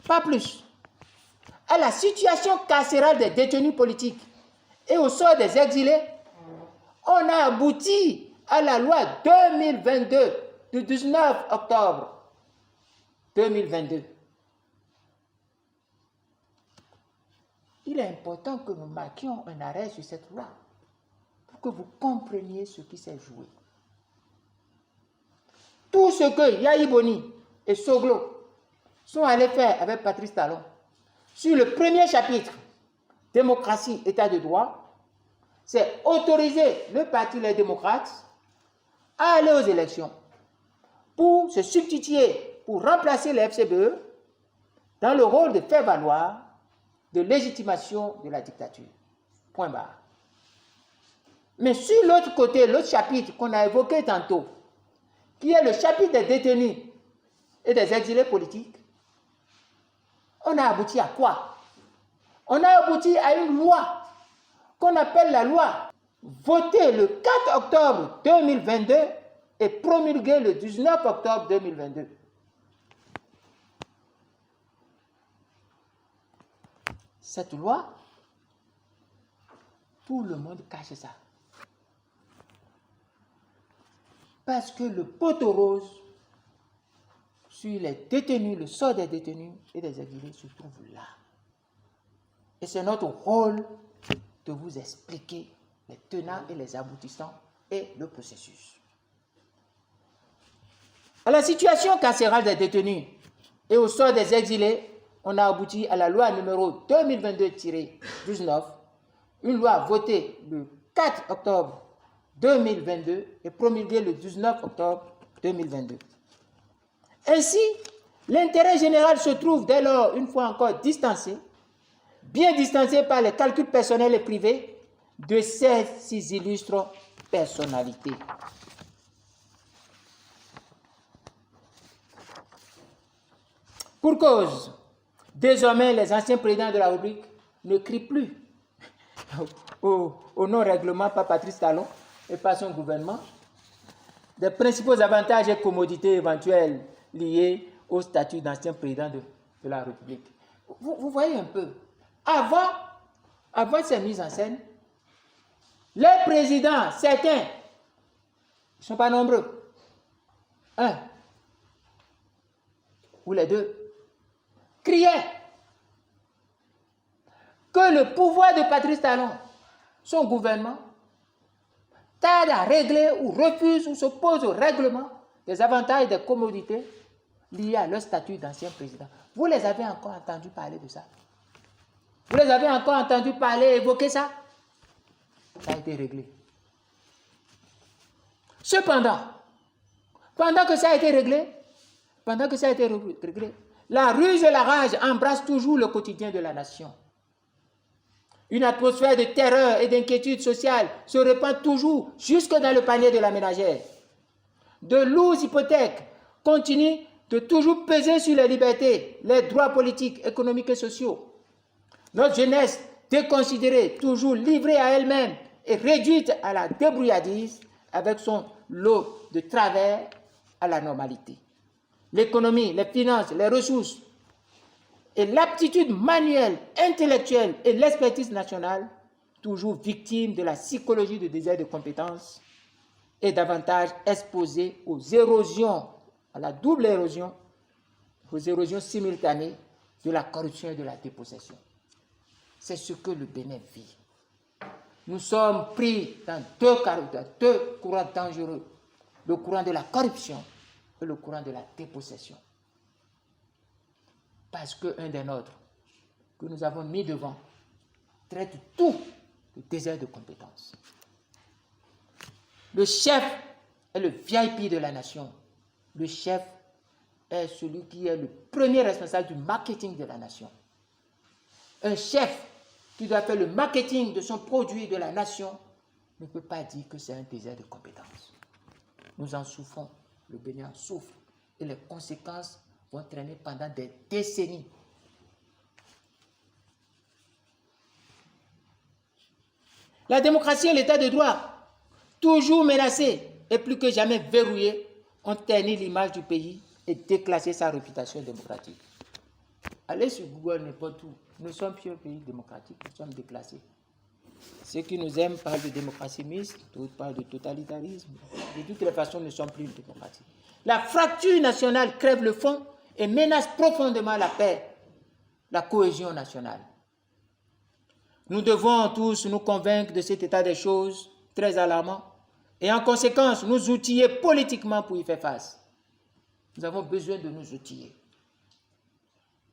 Pas plus. À la situation carcérale des détenus politiques et au sort des exilés, on a abouti à la loi 2022 du 19 octobre 2022. Il est important que nous marquions un arrêt sur cette loi pour que vous compreniez ce qui s'est joué. Tout ce que Yayi Boni et Soglo sont allés faire avec Patrice Talon sur le premier chapitre, démocratie, état de droit, c'est autoriser le parti Les Démocrates à aller aux élections pour se substituer, pour remplacer les FCBE dans le rôle de faire valoir de légitimation de la dictature. Point barre. Mais sur l'autre côté, l'autre chapitre qu'on a évoqué tantôt, qui est le chapitre des détenus et des exilés politiques, on a abouti à quoi? On a abouti à une loi qu'on appelle la loi votée le 4 octobre 2022 et promulguée le 19 octobre 2022. Cette loi, tout le monde cache ça. Parce que le poteau rose sur les détenus, le sort des détenus et des exilés se trouve là. Et c'est notre rôle de vous expliquer les tenants et les aboutissants et le processus. À la situation carcérale des détenus et au sort des exilés, on a abouti à la loi numéro 2022-19, une loi votée le 4 octobre 2022 et promulguée le 19 octobre 2022. Ainsi, l'intérêt général se trouve dès lors, une fois encore, distancé, bien distancé par les calculs personnels et privés de ces six illustres personnalités. Pour cause, désormais, les anciens présidents de la République ne crient plus au non-règlement par Patrice Talon et par son gouvernement des principaux avantages et commodités éventuelles liés au statut d'ancien président de la République. Vous voyez un peu, avant ces mises en scène, les présidents, certains, ils ne sont pas nombreux, un ou les deux, criaient que le pouvoir de Patrice Talon, son gouvernement, tarde à régler ou refuse ou s'oppose au règlement des avantages et des commodités liés à leur statut d'ancien président. Vous les avez encore entendu parler de ça? Vous les avez encore entendu parler, évoquer ça? Ça a été réglé. Cependant, pendant que ça a été réglé, la ruse et la rage embrassent toujours le quotidien de la nation. Une atmosphère de terreur et d'inquiétude sociale se répand toujours jusque dans le panier de la ménagère. De lourdes hypothèques continuent de toujours peser sur les libertés, les droits politiques, économiques et sociaux. Notre jeunesse déconsidérée, toujours livrée à elle-même et réduite à la débrouillardise avec son lot de travers à la normalité. L'économie, les finances, les ressources et l'aptitude manuelle, intellectuelle et l'expertise nationale, toujours victimes de la psychologie de désert de compétences et davantage exposées aux érosions, à la double érosion, aux érosions simultanées de la corruption et de la dépossession. C'est ce que le Bénin vit. Nous sommes pris dans deux courants dangereux, le courant de la corruption et le courant de la dépossession. Parce qu'un des nôtres, que nous avons mis devant, traite tout de désert de compétences. Le chef est le VIP de la nation. Le chef est celui qui est le premier responsable du marketing de la nation. Un chef qui doit faire le marketing de son produit de la nation ne peut pas dire que c'est un désert de compétences. Nous en souffrons, le Bénin en souffre, et les conséquences vont traîner pendant des décennies. La démocratie et l'état de droit, toujours menacés et plus que jamais verrouillés, ont terni l'image du pays et déclassé sa réputation démocratique. Allez sur Google, n'importe où. Nous sommes plus un pays démocratique, nous sommes déclassés. Ceux qui nous aiment parlent de démocratie mixte, d'autres parlent de totalitarisme. De toutes les façons, nous ne sommes plus une démocratie. La fracture nationale crève le fond et menace profondément la paix, la cohésion nationale. Nous devons tous nous convaincre de cet état des choses très alarmant et en conséquence nous outiller politiquement pour y faire face. Nous avons besoin de nous outiller.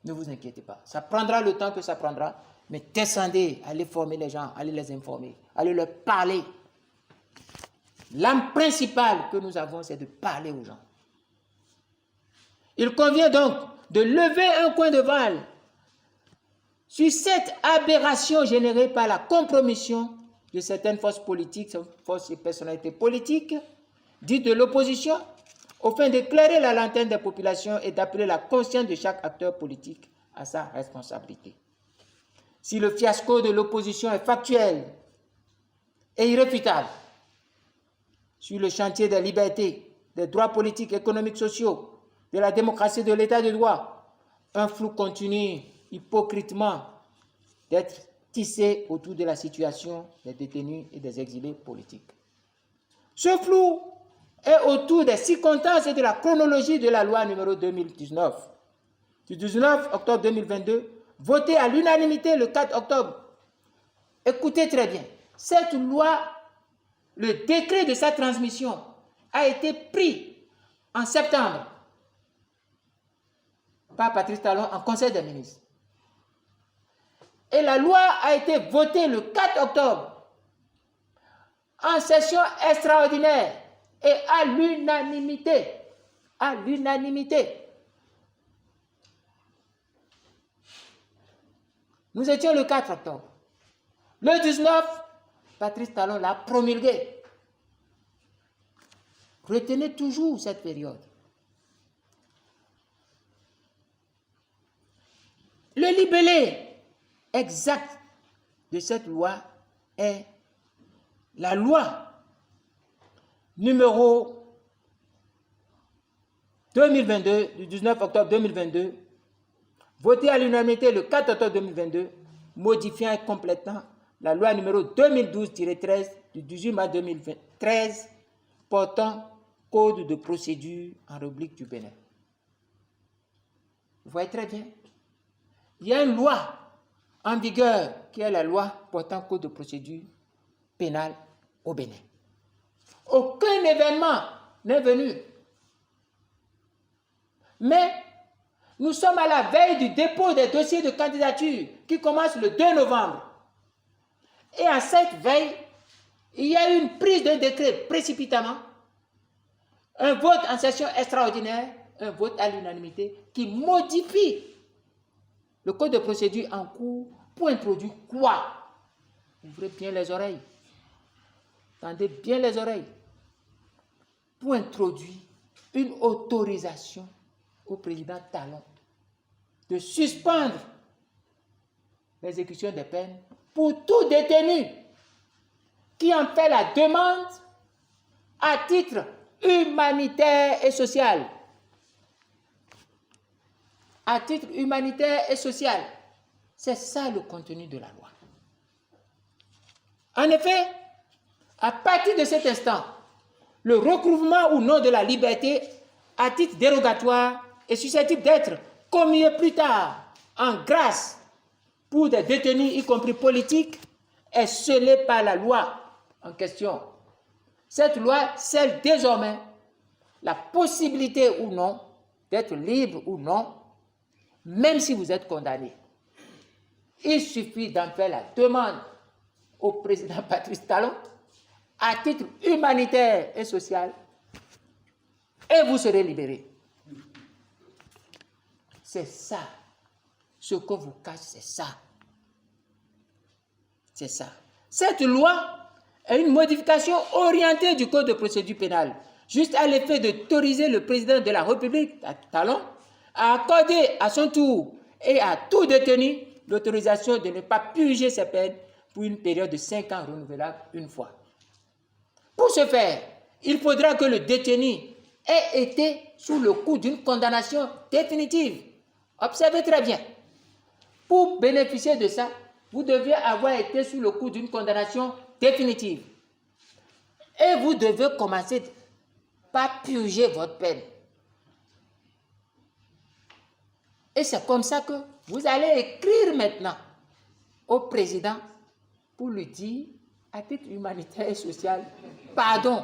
Ne vous inquiétez pas. Ça prendra le temps que ça prendra, mais descendez, allez former les gens, allez les informer, allez leur parler. L'âme principale que nous avons, c'est de parler aux gens. Il convient donc de lever un coin de voile sur cette aberration générée par la compromission de certaines forces politiques, forces et personnalités politiques, dites de l'opposition, au fin d'éclairer la lanterne des populations et d'appeler la conscience de chaque acteur politique à sa responsabilité. Si le fiasco de l'opposition est factuel et irréfutable sur le chantier des libertés, des droits politiques, économiques, sociaux, de la démocratie, de l'état de droit, un flou continue hypocritement d'être tissé autour de la situation des détenus et des exilés politiques. Ce flou est autour des circonstances et de la chronologie de la loi numéro 2019, du 19 octobre 2022, votée à l'unanimité le 4 octobre. Écoutez très bien, cette loi, le décret de sa transmission a été pris en septembre par Patrice Talon en Conseil des ministres. Et la loi a été votée le 4 octobre en session extraordinaire et à l'unanimité. À l'unanimité. Nous étions le 4 octobre. Le 19, Patrice Talon l'a promulgué. Retenez toujours cette période. Le libellé exact de cette loi est la loi numéro 2022, du 19 octobre 2022, votée à l'unanimité le 4 octobre 2022, modifiant et complétant la loi numéro 2012-13 du 18 mars 2013 portant Code de procédure en République du Bénin. Vous voyez très bien. Il y a une loi en vigueur qui est la loi portant Code de procédure pénale au Bénin. Aucun événement n'est venu Mais nous sommes à la veille du dépôt des dossiers de candidature qui commence le 2 novembre. Et à cette veille, il y a eu une prise d'un décret précipitamment, un vote en session extraordinaire, un vote à l'unanimité qui modifie le code de procédure en cours pour introduire quoi? Ouvrez bien les oreilles. Tendez bien les oreilles. Pour introduire une autorisation au président Talon de suspendre l'exécution des peines pour tout détenu qui en fait la demande à titre humanitaire et social. À titre humanitaire et social. C'est ça le contenu de la loi. En effet, à partir de cet instant, le recouvrement ou non de la liberté à titre dérogatoire est susceptible d'être commis plus tard en grâce pour des détenus, y compris politiques, est scellé par la loi en question. Cette loi scelle désormais la possibilité ou non d'être libre ou non, même si vous êtes condamné. Il suffit d'en faire la demande au président Patrice Talon à titre humanitaire et social et vous serez libéré. C'est ça. Ce qu'on vous cache, c'est ça. C'est ça. Cette loi est une modification orientée du Code de procédure pénale, juste à l'effet d'autoriser le président de la République, Talon, à accorder à son tour et à tout détenu l'autorisation de ne pas purger ses peines pour une période de 5 ans renouvelable une fois. Pour ce faire, il faudra que le détenu ait été sous le coup d'une condamnation définitive. Observez très bien. Pour bénéficier de ça, vous devez avoir été sous le coup d'une condamnation définitive. Et vous devez commencer par purger votre peine. Et c'est comme ça que vous allez écrire maintenant au président pour lui dire, à titre humanitaire et social, pardon,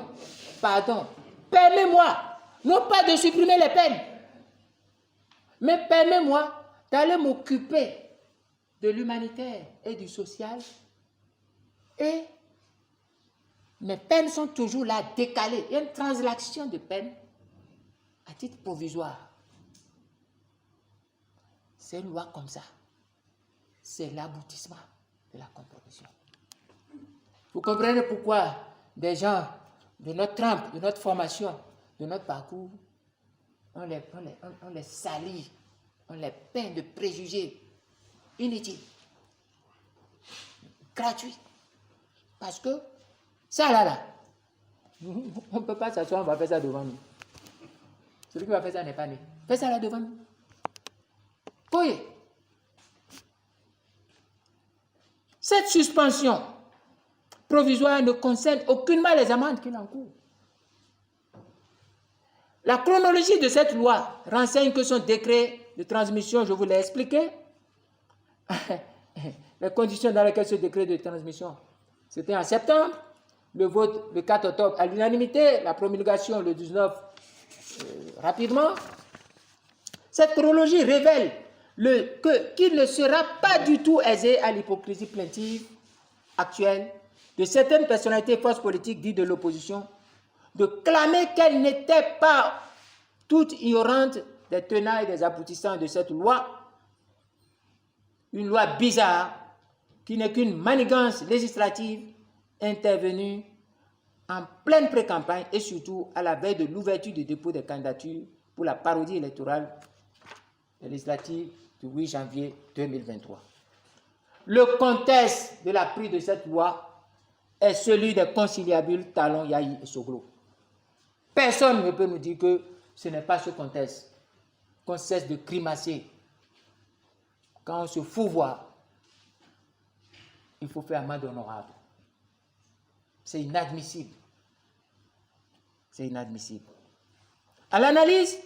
permets-moi, non pas de supprimer les peines, mais permets-moi d'aller m'occuper de l'humanitaire et du social. Et mes peines sont toujours là, décalées. Il y a une translation de peines à titre provisoire. C'est une loi comme ça. C'est l'aboutissement de la compromission. Vous comprenez pourquoi des gens de notre trempe, de notre formation, de notre parcours, on les salit, on les peint de préjugés inutiles, gratuits. Parce que ça là, on ne peut pas s'asseoir, on va faire ça devant nous. Celui qui va faire ça n'est pas né. Fais ça là devant nous. Oui. Cette suspension provisoire ne concerne aucunement les amendes qu'il encourt. La chronologie de cette loi renseigne que son décret de transmission, je vous l'ai expliqué, les conditions dans lesquelles ce décret de transmission, c'était en septembre, le vote le 4 octobre à l'unanimité, la promulgation le 19 rapidement. Cette chronologie révèle qu'il ne sera pas du tout aisé à l'hypocrisie plaintive actuelle de certaines personnalités forces politiques dites de l'opposition de clamer qu'elles n'étaient pas toutes ignorantes des tenants et des aboutissants de cette loi, une loi bizarre qui n'est qu'une manigance législative intervenue en pleine pré-campagne et surtout à la veille de l'ouverture du dépôt des candidatures pour la parodie électorale législative du 8 janvier 2023. Le contexte de la prise de cette loi est celui des conciliabules Talon, Yahi et Soglo. Personne ne peut nous dire que ce n'est pas ce contexte qu'on cesse de grimacer. Quand on se fout voir, il faut faire amende honorable. C'est inadmissible. C'est inadmissible. À l'analyse,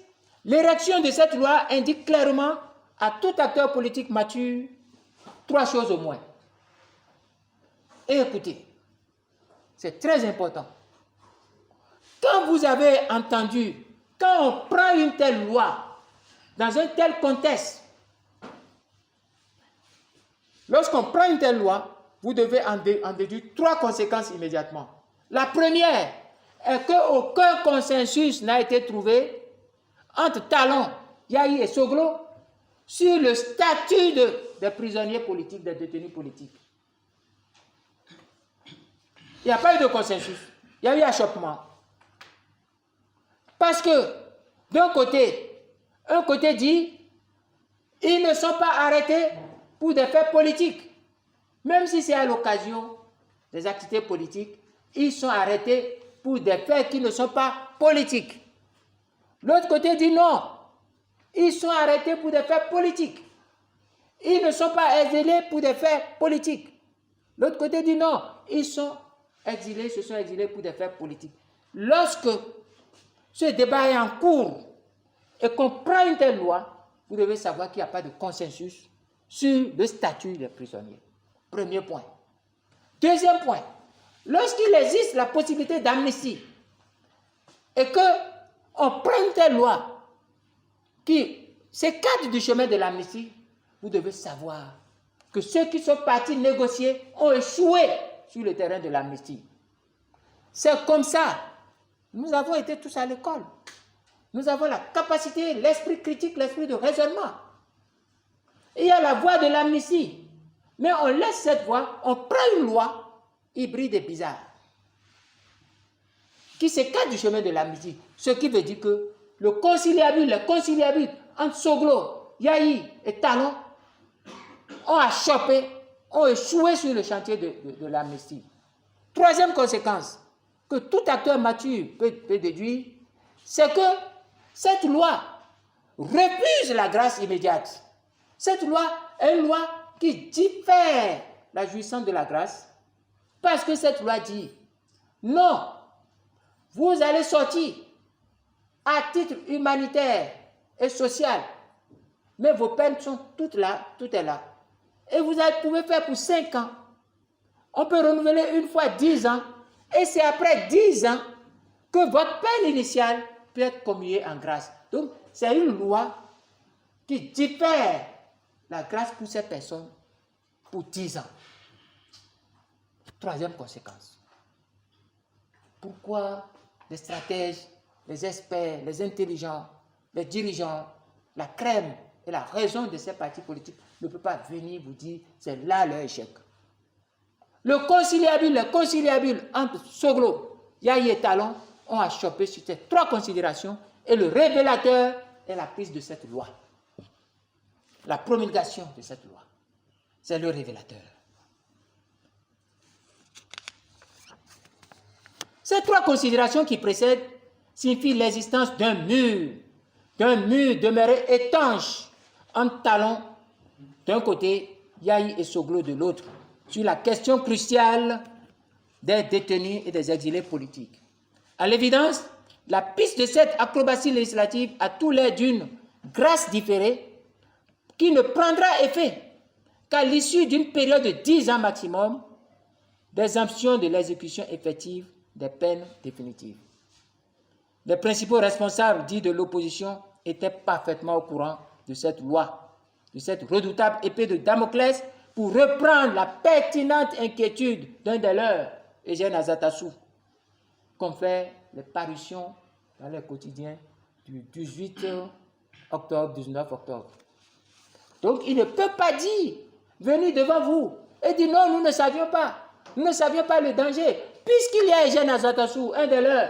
l'érection de cette loi indique clairement à tout acteur politique mature 3 choses au moins. Et écoutez, c'est très important. Quand vous avez entendu, quand on prend une telle loi Dans un tel contexte, lorsqu'on prend une telle loi, vous devez en déduire 3 conséquences immédiatement. La première est qu'aucun consensus n'a été trouvé entre Talon, Yahi et Soglo sur le statut des prisonniers politiques, des détenus politiques. Il n'y a pas eu de consensus. Il y a eu achoppement. Parce que, d'un côté, un côté dit, ils ne sont pas arrêtés pour des faits politiques. Même si c'est à l'occasion des activités politiques, ils sont arrêtés pour des faits qui ne sont pas politiques. L'autre côté dit non, ils sont arrêtés pour des faits politiques. Ils ne sont pas exilés pour des faits politiques. L'autre côté dit non, ils sont exilés, se sont exilés pour des faits politiques. Lorsque ce débat est en cours et qu'on prend une telle loi, vous devez savoir qu'il n'y a pas de consensus sur le statut des prisonniers. Premier point. Deuxième point, lorsqu'il existe la possibilité d'amnistie et qu'on prend une telle loi qui s'écarte du chemin de l'amnistie, vous devez savoir que ceux qui sont partis négocier ont échoué sur le terrain de l'amnistie. C'est comme ça. Nous avons été tous à l'école. Nous avons la capacité, l'esprit critique, l'esprit de raisonnement. Il y a la voie de l'amnistie. Mais on laisse cette voie, on prend une loi hybride et bizarre qui s'écarte du chemin de l'amnistie. Ce qui veut dire que les conciliabules entre Soglo, Yahi et Talon ont achoppé, ont échoué sur le chantier de l'amnistie. Troisième conséquence que tout acteur mature peut déduire, c'est que cette loi refuse la grâce immédiate. Cette loi est une loi qui diffère la jouissance de la grâce parce que cette loi dit non, vous allez sortir à titre humanitaire et social, mais vos peines sont toutes là, tout est là. Et vous pouvez faire pour 5 ans. On peut renouveler une fois 10 ans. Et c'est après 10 ans que votre peine initiale peut être commuée en grâce. Donc, c'est une loi qui diffère la grâce pour ces personnes pour 10 ans. Troisième conséquence. Pourquoi les stratèges, les experts, les intelligents, les dirigeants, la crème et la raison de ces partis politiques ne peuvent pas venir vous dire c'est là leur échec. Les conciliabules entre Soglo, Yahi et Talon ont achoppé sur ces 3 considérations et le révélateur est la prise de cette loi. La promulgation de cette loi. C'est le révélateur. Ces 3 considérations qui précèdent signifient l'existence d'un mur demeuré étanche entre Talon d'un côté, Yahi et Soglo de l'autre, sur la question cruciale des détenus et des exilés politiques. À l'évidence, la piste de cette acrobatie législative a tout l'air d'une grâce différée qui ne prendra effet qu'à l'issue d'une période de 10 ans maximum d'exemption de l'exécution effective des peines définitives. Les principaux responsables dits de l'opposition étaient parfaitement au courant de cette loi, de cette redoutable épée de Damoclès, pour reprendre la pertinente inquiétude d'un des leurs, Eugène Azatassou, confère les parutions dans les quotidiens du 18 octobre, 19 octobre. Donc, il ne peut pas dire, venir devant vous et dire non, nous ne savions pas le danger, puisqu'il y a Eugène Azatassou, un des leurs,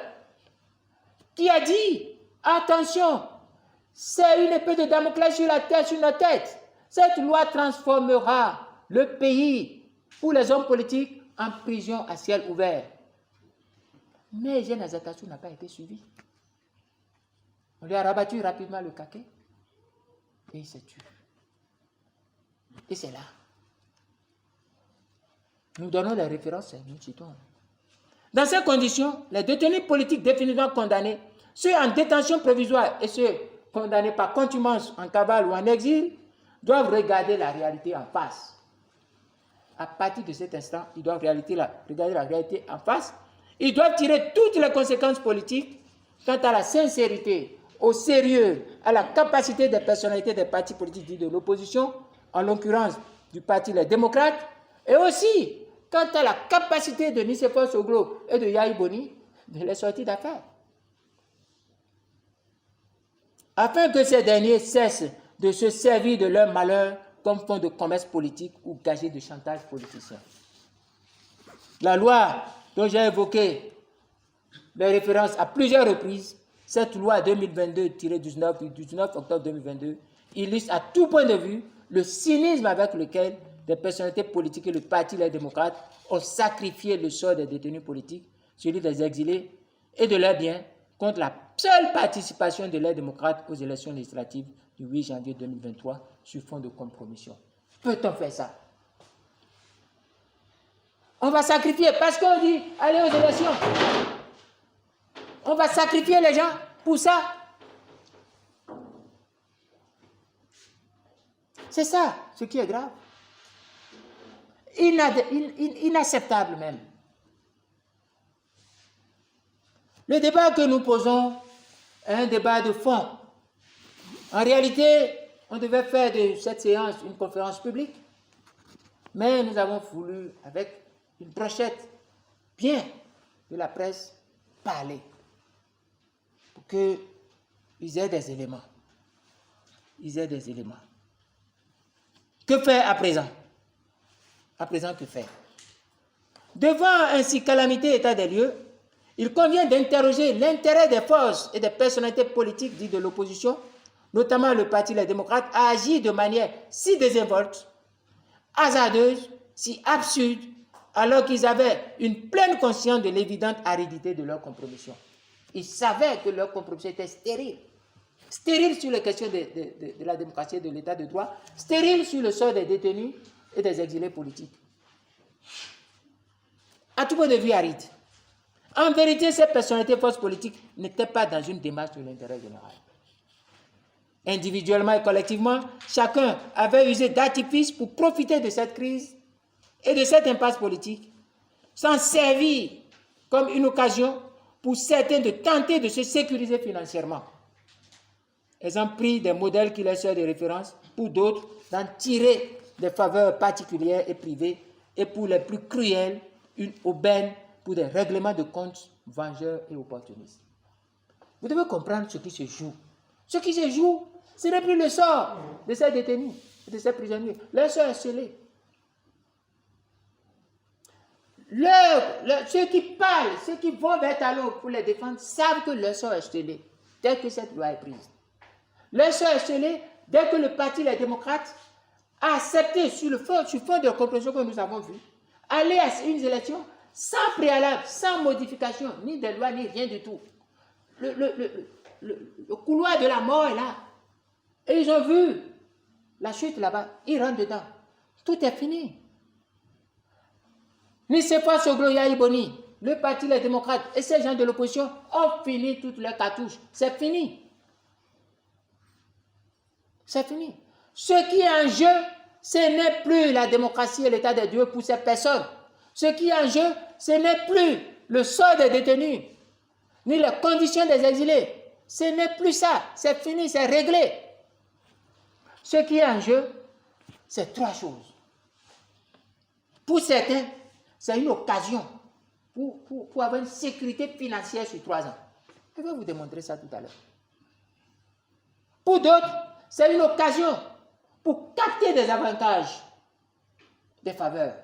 qui a dit, attention, c'est une épée de Damoclès sur notre tête. Cette loi transformera le pays pour les hommes politiques en prison à ciel ouvert. Mais Eugène Azatassou n'a pas été suivi. On lui a rabattu rapidement le caquet et il s'est tué. Et c'est là. Nous donnons les références, nous citons. Dans ces conditions, les détenus politiques définitivement condamnés, ceux en détention provisoire et ceux condamnés par contumace en cavale ou en exil, doivent regarder la réalité en face. À partir de cet instant, ils doivent regarder la réalité en face. Ils doivent tirer toutes les conséquences politiques quant à la sincérité, au sérieux, à la capacité des personnalités des partis politiques dits de l'opposition, en l'occurrence du Parti Les Démocrates, et aussi quant à la capacité de Nicéphore Soglo et de Yahi Boni de les sortir d'affaires. Afin que ces derniers cessent de se servir de leur malheur comme fonds de commerce politique ou gagé de chantage politicien. La loi dont j'ai évoqué les références à plusieurs reprises, cette loi 2022-19 du 19 octobre 2022, illustre à tout point de vue le cynisme avec lequel des personnalités politiques et le Parti Les Démocrates ont sacrifié le sort des détenus politiques, celui des exilés et de leurs biens, contre la seule participation de Les Démocrates aux élections législatives du 8 janvier 2023 sur fond de compromission. Peut-on faire ça? On va sacrifier parce qu'on dit allez aux élections. On va sacrifier les gens pour ça. C'est ça ce qui est grave. Inacceptable même. Le débat que nous posons est un débat de fond. En réalité, on devait faire de cette séance une conférence publique, mais nous avons voulu, avec une brochette bien de la presse, parler pour qu'ils aient des éléments. Ils aient des éléments. Que faire à présent? À présent, que faire? Devant un si calamité état des lieux, il convient d'interroger l'intérêt des forces et des personnalités politiques dites de l'opposition, notamment le Parti Les Démocrates, à agir de manière si désinvolte, hasardeuse, si absurde, alors qu'ils avaient une pleine conscience de l'évidente aridité de leur compromission. Ils savaient que leur compromission était stérile. Stérile sur les questions de la démocratie et de l'état de droit, stérile sur le sort des détenus et des exilés politiques. À tout point de vue aride. En vérité, ces personnalités forces politiques n'étaient pas dans une démarche de l'intérêt général. Individuellement et collectivement, chacun avait usé d'artifices pour profiter de cette crise et de cette impasse politique, s'en servir comme une occasion pour certains de tenter de se sécuriser financièrement. Ils ont pris des modèles qui leur servent de référence, pour d'autres, d'en tirer des faveurs particulières et privées, et pour les plus cruels, une aubaine pour des règlements de comptes vengeurs et opportunistes. Vous devez comprendre ce qui se joue. Ce qui se joue, ce n'est plus le sort de ces détenus, de ces prisonniers. Leur sort est scellé. Ceux qui parlent, ceux qui vont vers Talon pour les défendre, savent que leur sort est scellé, dès que cette loi est prise. Leur sort est scellé dès que le Parti Les Démocrates a accepté, sur fond de compréhension que nous avons vu, aller à une élection sans préalable, sans modification, ni des lois, ni rien du tout. Le couloir de la mort est là. Et ils ont vu la chute là-bas. Ils rentrent dedans. Tout est fini. Nicéphore Soglo Yahi Boni, le Parti Les Démocrates et ces gens de l'opposition ont fini toutes leurs cartouches. C'est fini. C'est fini. Ce qui est en jeu, ce n'est plus la démocratie et l'état de Dieu pour ces personnes. Ce qui est en jeu, ce n'est plus le sort des détenus, ni les conditions des exilés. Ce n'est plus ça. C'est fini, c'est réglé. Ce qui est en jeu, c'est trois choses. Pour certains, c'est une occasion pour avoir une sécurité financière sur 3 ans. Je vais vous démontrer ça tout à l'heure. Pour d'autres, c'est une occasion pour capter des avantages, des faveurs.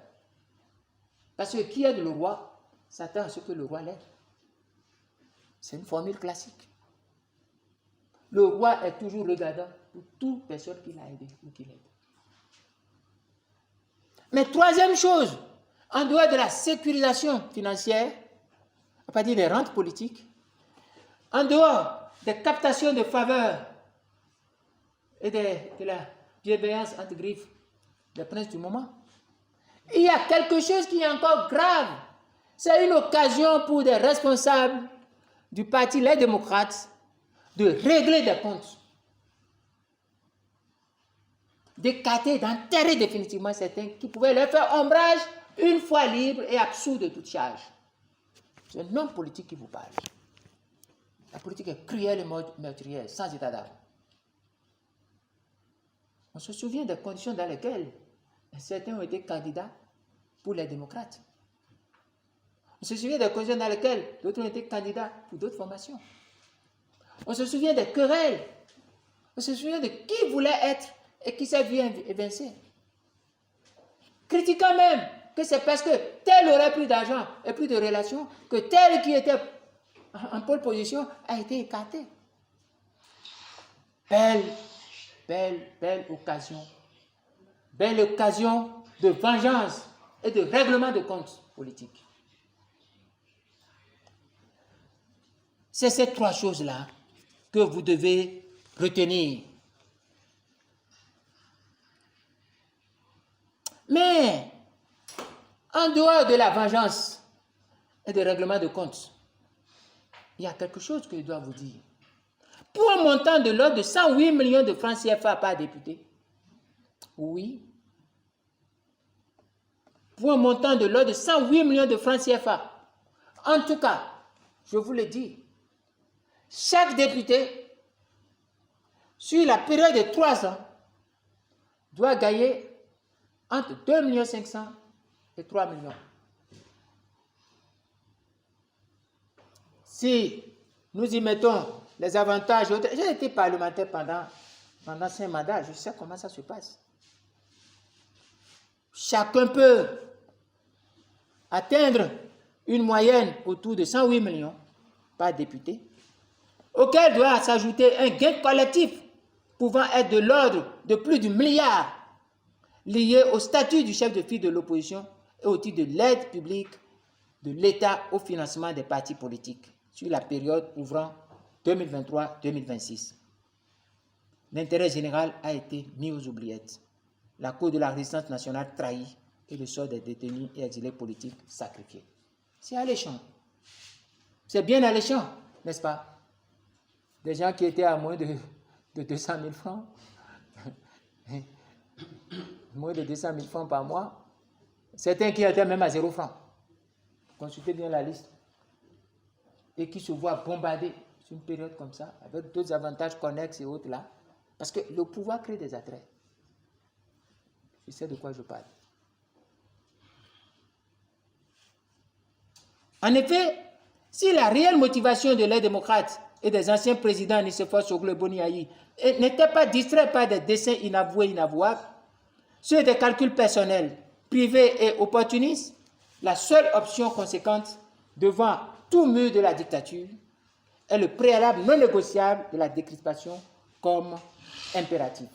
Parce que qui aide le roi s'attend à ce que le roi l'aide. C'est une formule classique. Le roi est toujours regardant pour toute personne qui l'a aidé ou qui l'aide. Mais troisième chose, en dehors de la sécurisation financière, à partir des rentes politiques, en dehors des captations de faveurs et de la bienveillance entre griffes des princes du moment, il y a quelque chose qui est encore grave. C'est une occasion pour des responsables du Parti Les Démocrates de régler des comptes, d'écarter, d'enterrer définitivement certains qui pouvaient leur faire ombrage une fois libres et absous de toute charge. C'est un homme politique qui vous parle. La politique est cruelle et meurtrière, sans état d'âme. On se souvient des conditions dans lesquelles certains ont été candidats pour les démocrates. On se souvient des conditions dans lesquelles d'autres ont été candidats pour d'autres formations. On se souvient des querelles. On se souvient de qui voulait être et qui s'est vu évincé. Critiquant même que c'est parce que tel aurait plus d'argent et plus de relations que tel qui était en pole position a été écarté. Belle occasion. Belle occasion de vengeance et de règlement de comptes politiques. C'est ces trois choses-là que vous devez retenir. Mais, en dehors de la vengeance et du règlement de comptes, il y a quelque chose que je dois vous dire. Pour un montant de l'ordre de 108 millions de francs CFA par député, oui, pour un montant de l'ordre de 108 millions de francs CFA, en tout cas, je vous le dis, chaque député, sur la période de 3 ans, doit gagner entre 2,5 millions et 3 millions. Si nous y mettons les avantages, j'ai été parlementaire pendant 5 mandats, je sais comment ça se passe. Chacun peut atteindre une moyenne autour de 108 millions par député, auquel doit s'ajouter un gain collectif pouvant être de l'ordre de plus d'1 milliard lié au statut du chef de file de l'opposition et au titre de l'aide publique de l'État au financement des partis politiques sur la période ouvrant 2023-2026. L'intérêt général a été mis aux oubliettes. La cause de la résistance nationale trahie et le sort des détenus et exilés politiques sacrifiés. C'est alléchant. C'est bien alléchant, n'est-ce pas? Des gens qui étaient à moins de 200 000 francs, moins de 200 000 francs par mois, certains qui étaient même à 0 francs. Consultez bien la liste. Et qui se voient bombardés sur une période comme ça, avec d'autres avantages connexes et autres là, parce que le pouvoir crée des attraits. Je sais de quoi je parle. En effet, si la réelle motivation de les démocrates et des anciens présidents Nicéphore Soglo et Boni Ayi n'était pas distrait par des desseins inavoués et inavouables, sur des calculs personnels, privés et opportunistes, la seule option conséquente devant tout mur de la dictature est le préalable non négociable de la décrispation comme impératif.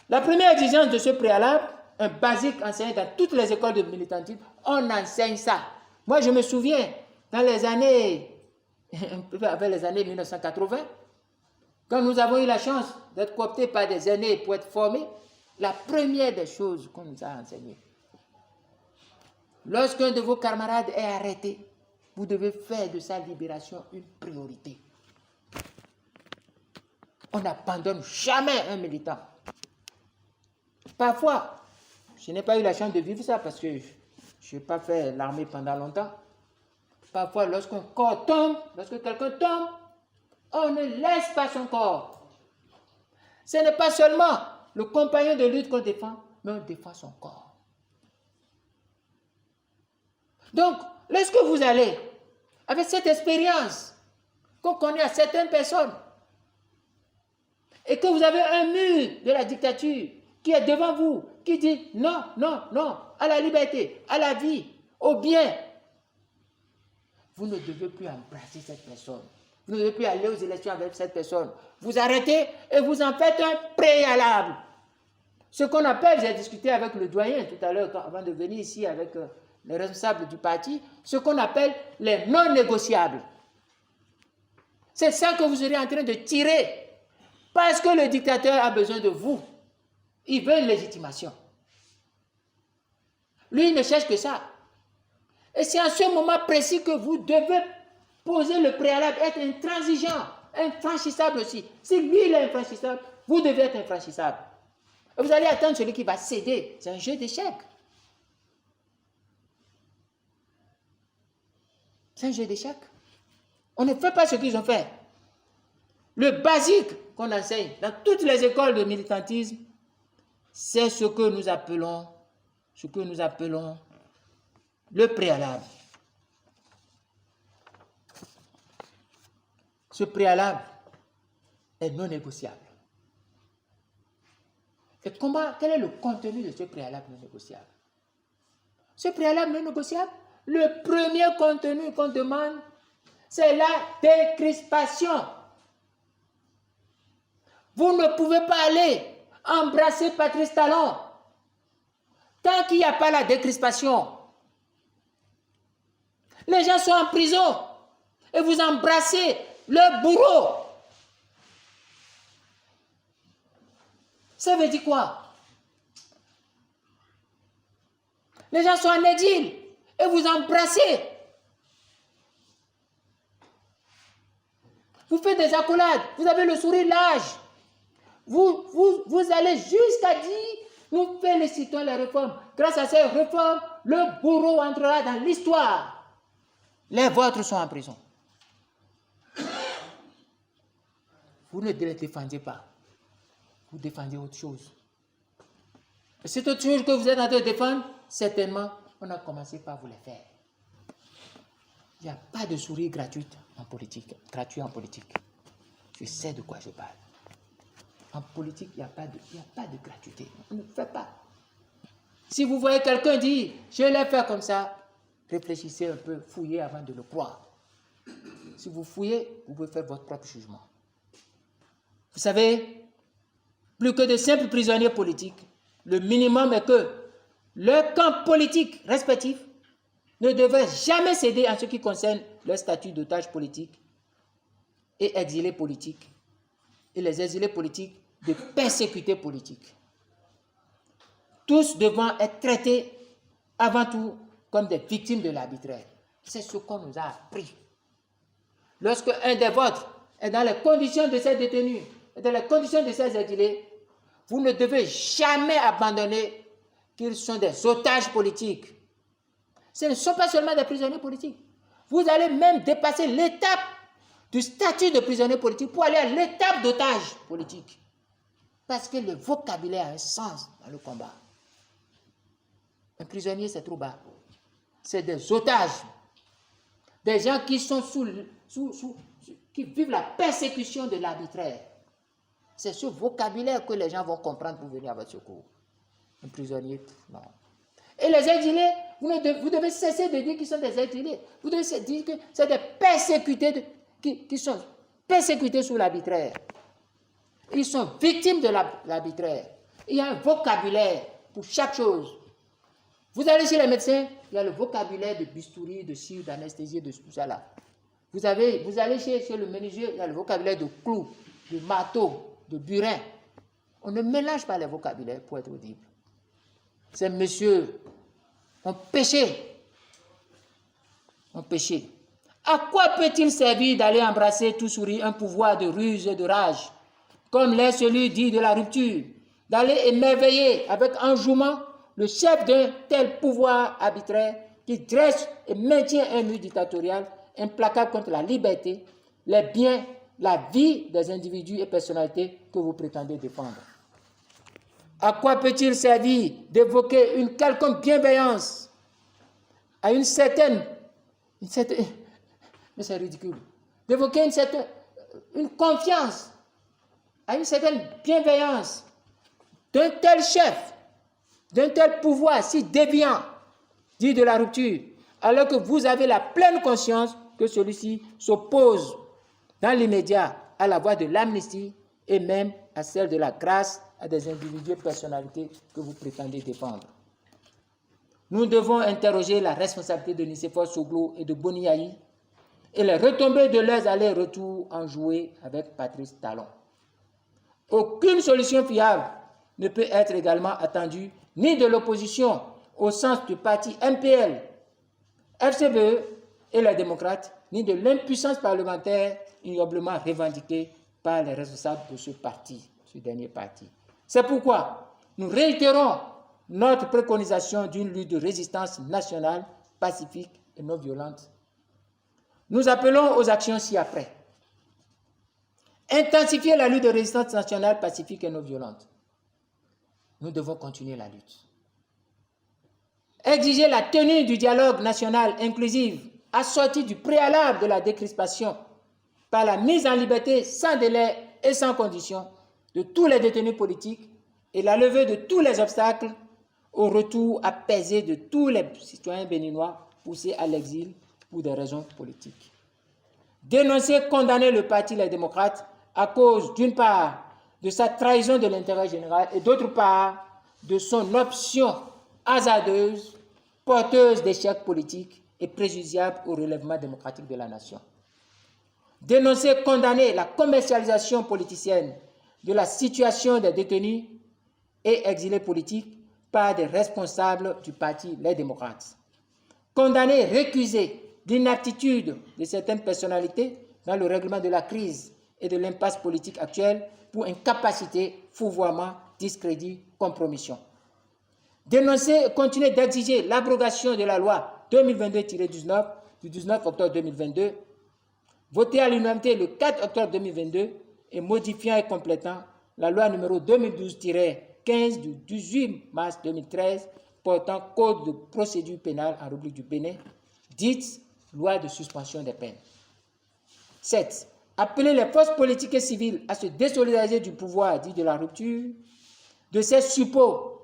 La première exigence de ce préalable, un basique enseigné dans toutes les écoles de militantisme, on enseigne ça. Moi, je me souviens, dans les années, avec les années 1980, quand nous avons eu la chance d'être cooptés par des aînés pour être formés, la première des choses qu'on nous a enseignées, lorsqu'un de vos camarades est arrêté, vous devez faire de sa libération une priorité. On n'abandonne jamais un militant. Parfois, je n'ai pas eu la chance de vivre ça parce que je n'ai pas fait l'armée pendant longtemps. Parfois, lorsqu'un corps tombe, lorsque quelqu'un tombe, on ne laisse pas son corps. Ce n'est pas seulement le compagnon de lutte qu'on défend, mais on défend son corps. Donc, lorsque vous allez, avec cette expérience qu'on connaît à certaines personnes, et que vous avez un mur de la dictature qui est devant vous, qui dit non, non, non, à la liberté, à la vie, au bien, vous ne devez plus embrasser cette personne. Vous ne devez plus aller aux élections avec cette personne. Vous arrêtez et vous en faites un préalable. Ce qu'on appelle, j'ai discuté avec le doyen tout à l'heure, avant de venir ici avec les responsables du parti, ce qu'on appelle les non négociables. C'est ça que vous serez en train de tirer. Parce que le dictateur a besoin de vous. Il veut une légitimation. Lui, il ne cherche que ça. Et c'est en ce moment précis que vous devez poser le préalable, être intransigeant, infranchissable aussi. Si lui, il est infranchissable, vous devez être infranchissable. Et vous allez attendre celui qui va céder. C'est un jeu d'échecs. C'est un jeu d'échecs. On ne fait pas ce qu'ils ont fait. Le basique qu'on enseigne dans toutes les écoles de militantisme, c'est ce que nous appelons le préalable. Ce préalable est non négociable. Et quel est le contenu de ce préalable non négociable? Ce préalable non négociable, le premier contenu qu'on demande, c'est la décrispation. Vous ne pouvez pas aller embrasser Patrice Talon tant qu'il n'y a pas la décrispation. Les gens sont en prison et vous embrassez le bourreau. Ça veut dire quoi? Les gens sont en exil et vous embrassez. Vous faites des accolades, vous avez le sourire large. Vous allez jusqu'à dire, nous félicitons les réformes. Grâce à ces réformes, le bourreau entrera dans l'histoire. Les vôtres sont en prison. Vous ne les défendez pas. Vous défendez autre chose. Et cette autre chose que vous êtes en train de défendre, certainement, on a commencé par vous les faire. Il n'y a pas de sourire gratuit en politique. Je sais de quoi je parle. En politique, il n'y a pas de gratuité. On ne fait pas. Si vous voyez quelqu'un dire, je l'ai fait comme ça, réfléchissez un peu, fouillez avant de le croire. Si vous fouillez, vous pouvez faire votre propre jugement. Vous savez, plus que de simples prisonniers politiques, le minimum est que leurs camps politiques respectifs ne devraient jamais céder en ce qui concerne leur statut d'otage politique et exilés politiques, et les exilés politiques de persécutés politiques. Tous devant être traités avant tout comme des victimes de l'arbitraire. C'est ce qu'on nous a appris. Lorsque un des vôtres est dans les conditions de ces détenus, dans les conditions de ces exilés, vous ne devez jamais abandonner qu'ils sont des otages politiques. Ce ne sont pas seulement des prisonniers politiques. Vous allez même dépasser l'étape du statut de prisonnier politique pour aller à l'étape d'otage politique. Parce que le vocabulaire a un sens dans le combat. Un prisonnier, c'est trop bas. C'est des otages. Des gens qui sont qui vivent la persécution de l'arbitraire. C'est ce vocabulaire que les gens vont comprendre pour venir à votre secours. Un prisonnier, non. Et les exilés, vous devez cesser de dire qu'ils sont des exilés. Vous devez dire que c'est des persécutés qui sont persécutés sous l'arbitraire. Ils sont victimes de l'arbitraire. Il y a un vocabulaire pour chaque chose. Vous allez chez les médecins, il y a le vocabulaire de bistouri, de cire, d'anesthésie, de tout ça là. Vous allez chez le menuisier, il y a le vocabulaire de clou, de marteau, de burin. On ne mélange pas les vocabulaires pour être audible. Ces messieurs ont péché. À quoi peut-il servir d'aller embrasser tout sourire un pouvoir de ruse et de rage, comme l'est celui dit de la rupture, d'aller émerveiller avec enjouement le chef d'un tel pouvoir arbitraire qui dresse et maintient un mur dictatorial implacable contre la liberté, les biens, la vie des individus et personnalités que vous prétendez défendre? À quoi peut-il servir d'évoquer une quelconque bienveillance à une certaine mais c'est ridicule, d'évoquer une confiance à une certaine bienveillance d'un tel chef, d'un tel pouvoir si déviant, dit de la rupture, alors que vous avez la pleine conscience que celui-ci s'oppose dans l'immédiat à la voie de l'amnistie et même à celle de la grâce à des individus et personnalités que vous prétendez défendre. Nous devons interroger la responsabilité de Nicéphore Soglo et de Boni Yayi et les retombées de leurs allers-retours enjoués avec Patrice Talon. Aucune solution fiable ne peut être également attendue ni de l'opposition au sens du parti MPL, FCBE et les démocrates, ni de l'impuissance parlementaire ignoblement revendiquée par les responsables de ce dernier parti. C'est pourquoi nous réitérons notre préconisation d'une lutte de résistance nationale, pacifique et non violente. Nous appelons aux actions ci-après. Intensifier la lutte de résistance nationale pacifique et non violente. Nous devons continuer la lutte. Exiger la tenue du dialogue national inclusif assorti du préalable de la décrispation par la mise en liberté sans délai et sans condition de tous les détenus politiques et la levée de tous les obstacles au retour apaisé de tous les citoyens béninois poussés à l'exil pour des raisons politiques. Dénoncer, condamner le Parti Les Démocrates à cause, d'une part, de sa trahison de l'intérêt général et d'autre part, de son option hasardeuse, porteuse d'échecs politiques et préjudiciable au relèvement démocratique de la nation. Dénoncer, condamner la commercialisation politicienne de la situation des détenus et exilés politiques par des responsables du Parti Les Démocrates. Condamner, récuser l'inaptitude de certaines personnalités dans le règlement de la crise et de l'impasse politique actuelle pour incapacité, fourvoiement, discrédit, compromission. Dénoncer et continuer d'exiger l'abrogation de la loi 2022-19 du 19 octobre 2022, votée à l'unanimité le 4 octobre 2022 et modifiant et complétant la loi numéro 2012-15 du 18 mars 2013 portant code de procédure pénale en République du Bénin, dite loi de suspension des peines. 7. Appeler les forces politiques et civiles à se désolidariser du pouvoir dit de la rupture, de ces suppôts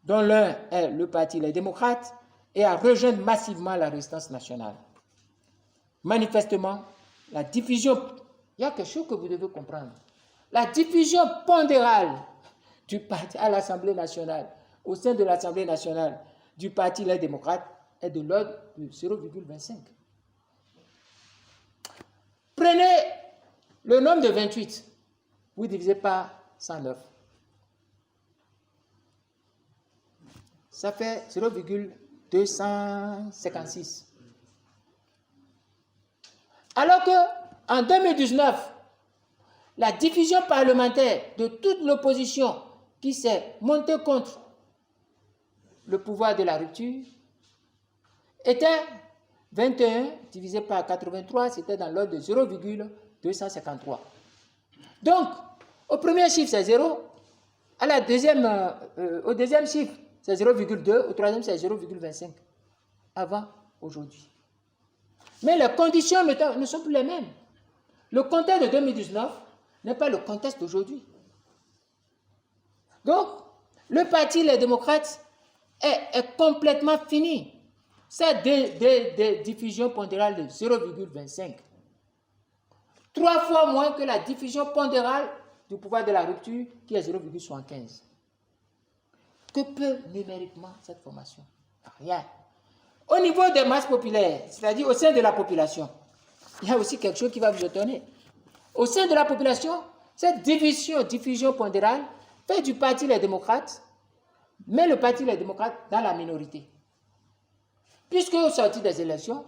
dont l'un est le Parti Les Démocrates, et à rejoindre massivement la résistance nationale. Manifestement, la diffusion, il y a quelque chose que vous devez comprendre, la diffusion pondérale du parti à l'Assemblée nationale, au sein de l'Assemblée nationale du Parti Les Démocrates, est de l'ordre de 0,25. Prenez le nombre de 28, vous divisez par 109. Ça fait 0,256. Alors qu'en 2019, la diffusion parlementaire de toute l'opposition qui s'est montée contre le pouvoir de la rupture était 21 divisé par 83, c'était dans l'ordre de 0,253. Donc, au premier chiffre, c'est 0. À la deuxième, au deuxième chiffre, c'est 0,2. Au troisième, c'est 0,25. Avant, aujourd'hui. Mais les conditions ne sont plus les mêmes. Le contexte de 2019 n'est pas le contexte d'aujourd'hui. Donc, le Parti Les Démocrates est complètement fini. C'est des diffusions pondérales de 0,25. 3 fois moins que la diffusion pondérale du pouvoir de la rupture qui est 0,75. Que peut numériquement cette formation? Rien. Au niveau des masses populaires, c'est-à-dire au sein de la population, il y a aussi quelque chose qui va vous étonner. Au sein de la population, cette diffusion pondérale fait du Parti Les Démocrates, met le Parti Les Démocrates dans la minorité. Puisque au sortir des élections,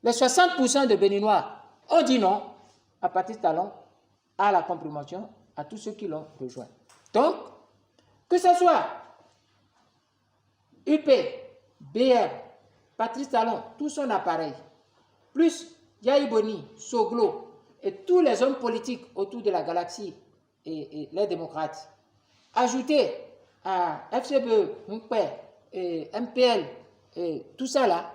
les 60% de Béninois ont dit non à Patrice Talon, à la compromission, à tous ceux qui l'ont rejoint. Donc, que ce soit UP, BR, Patrice Talon, tout son appareil, plus Yahi Boni, Soglo et tous les hommes politiques autour de la galaxie et les démocrates, ajoutés à FCBE, et MPL, et tout ça là,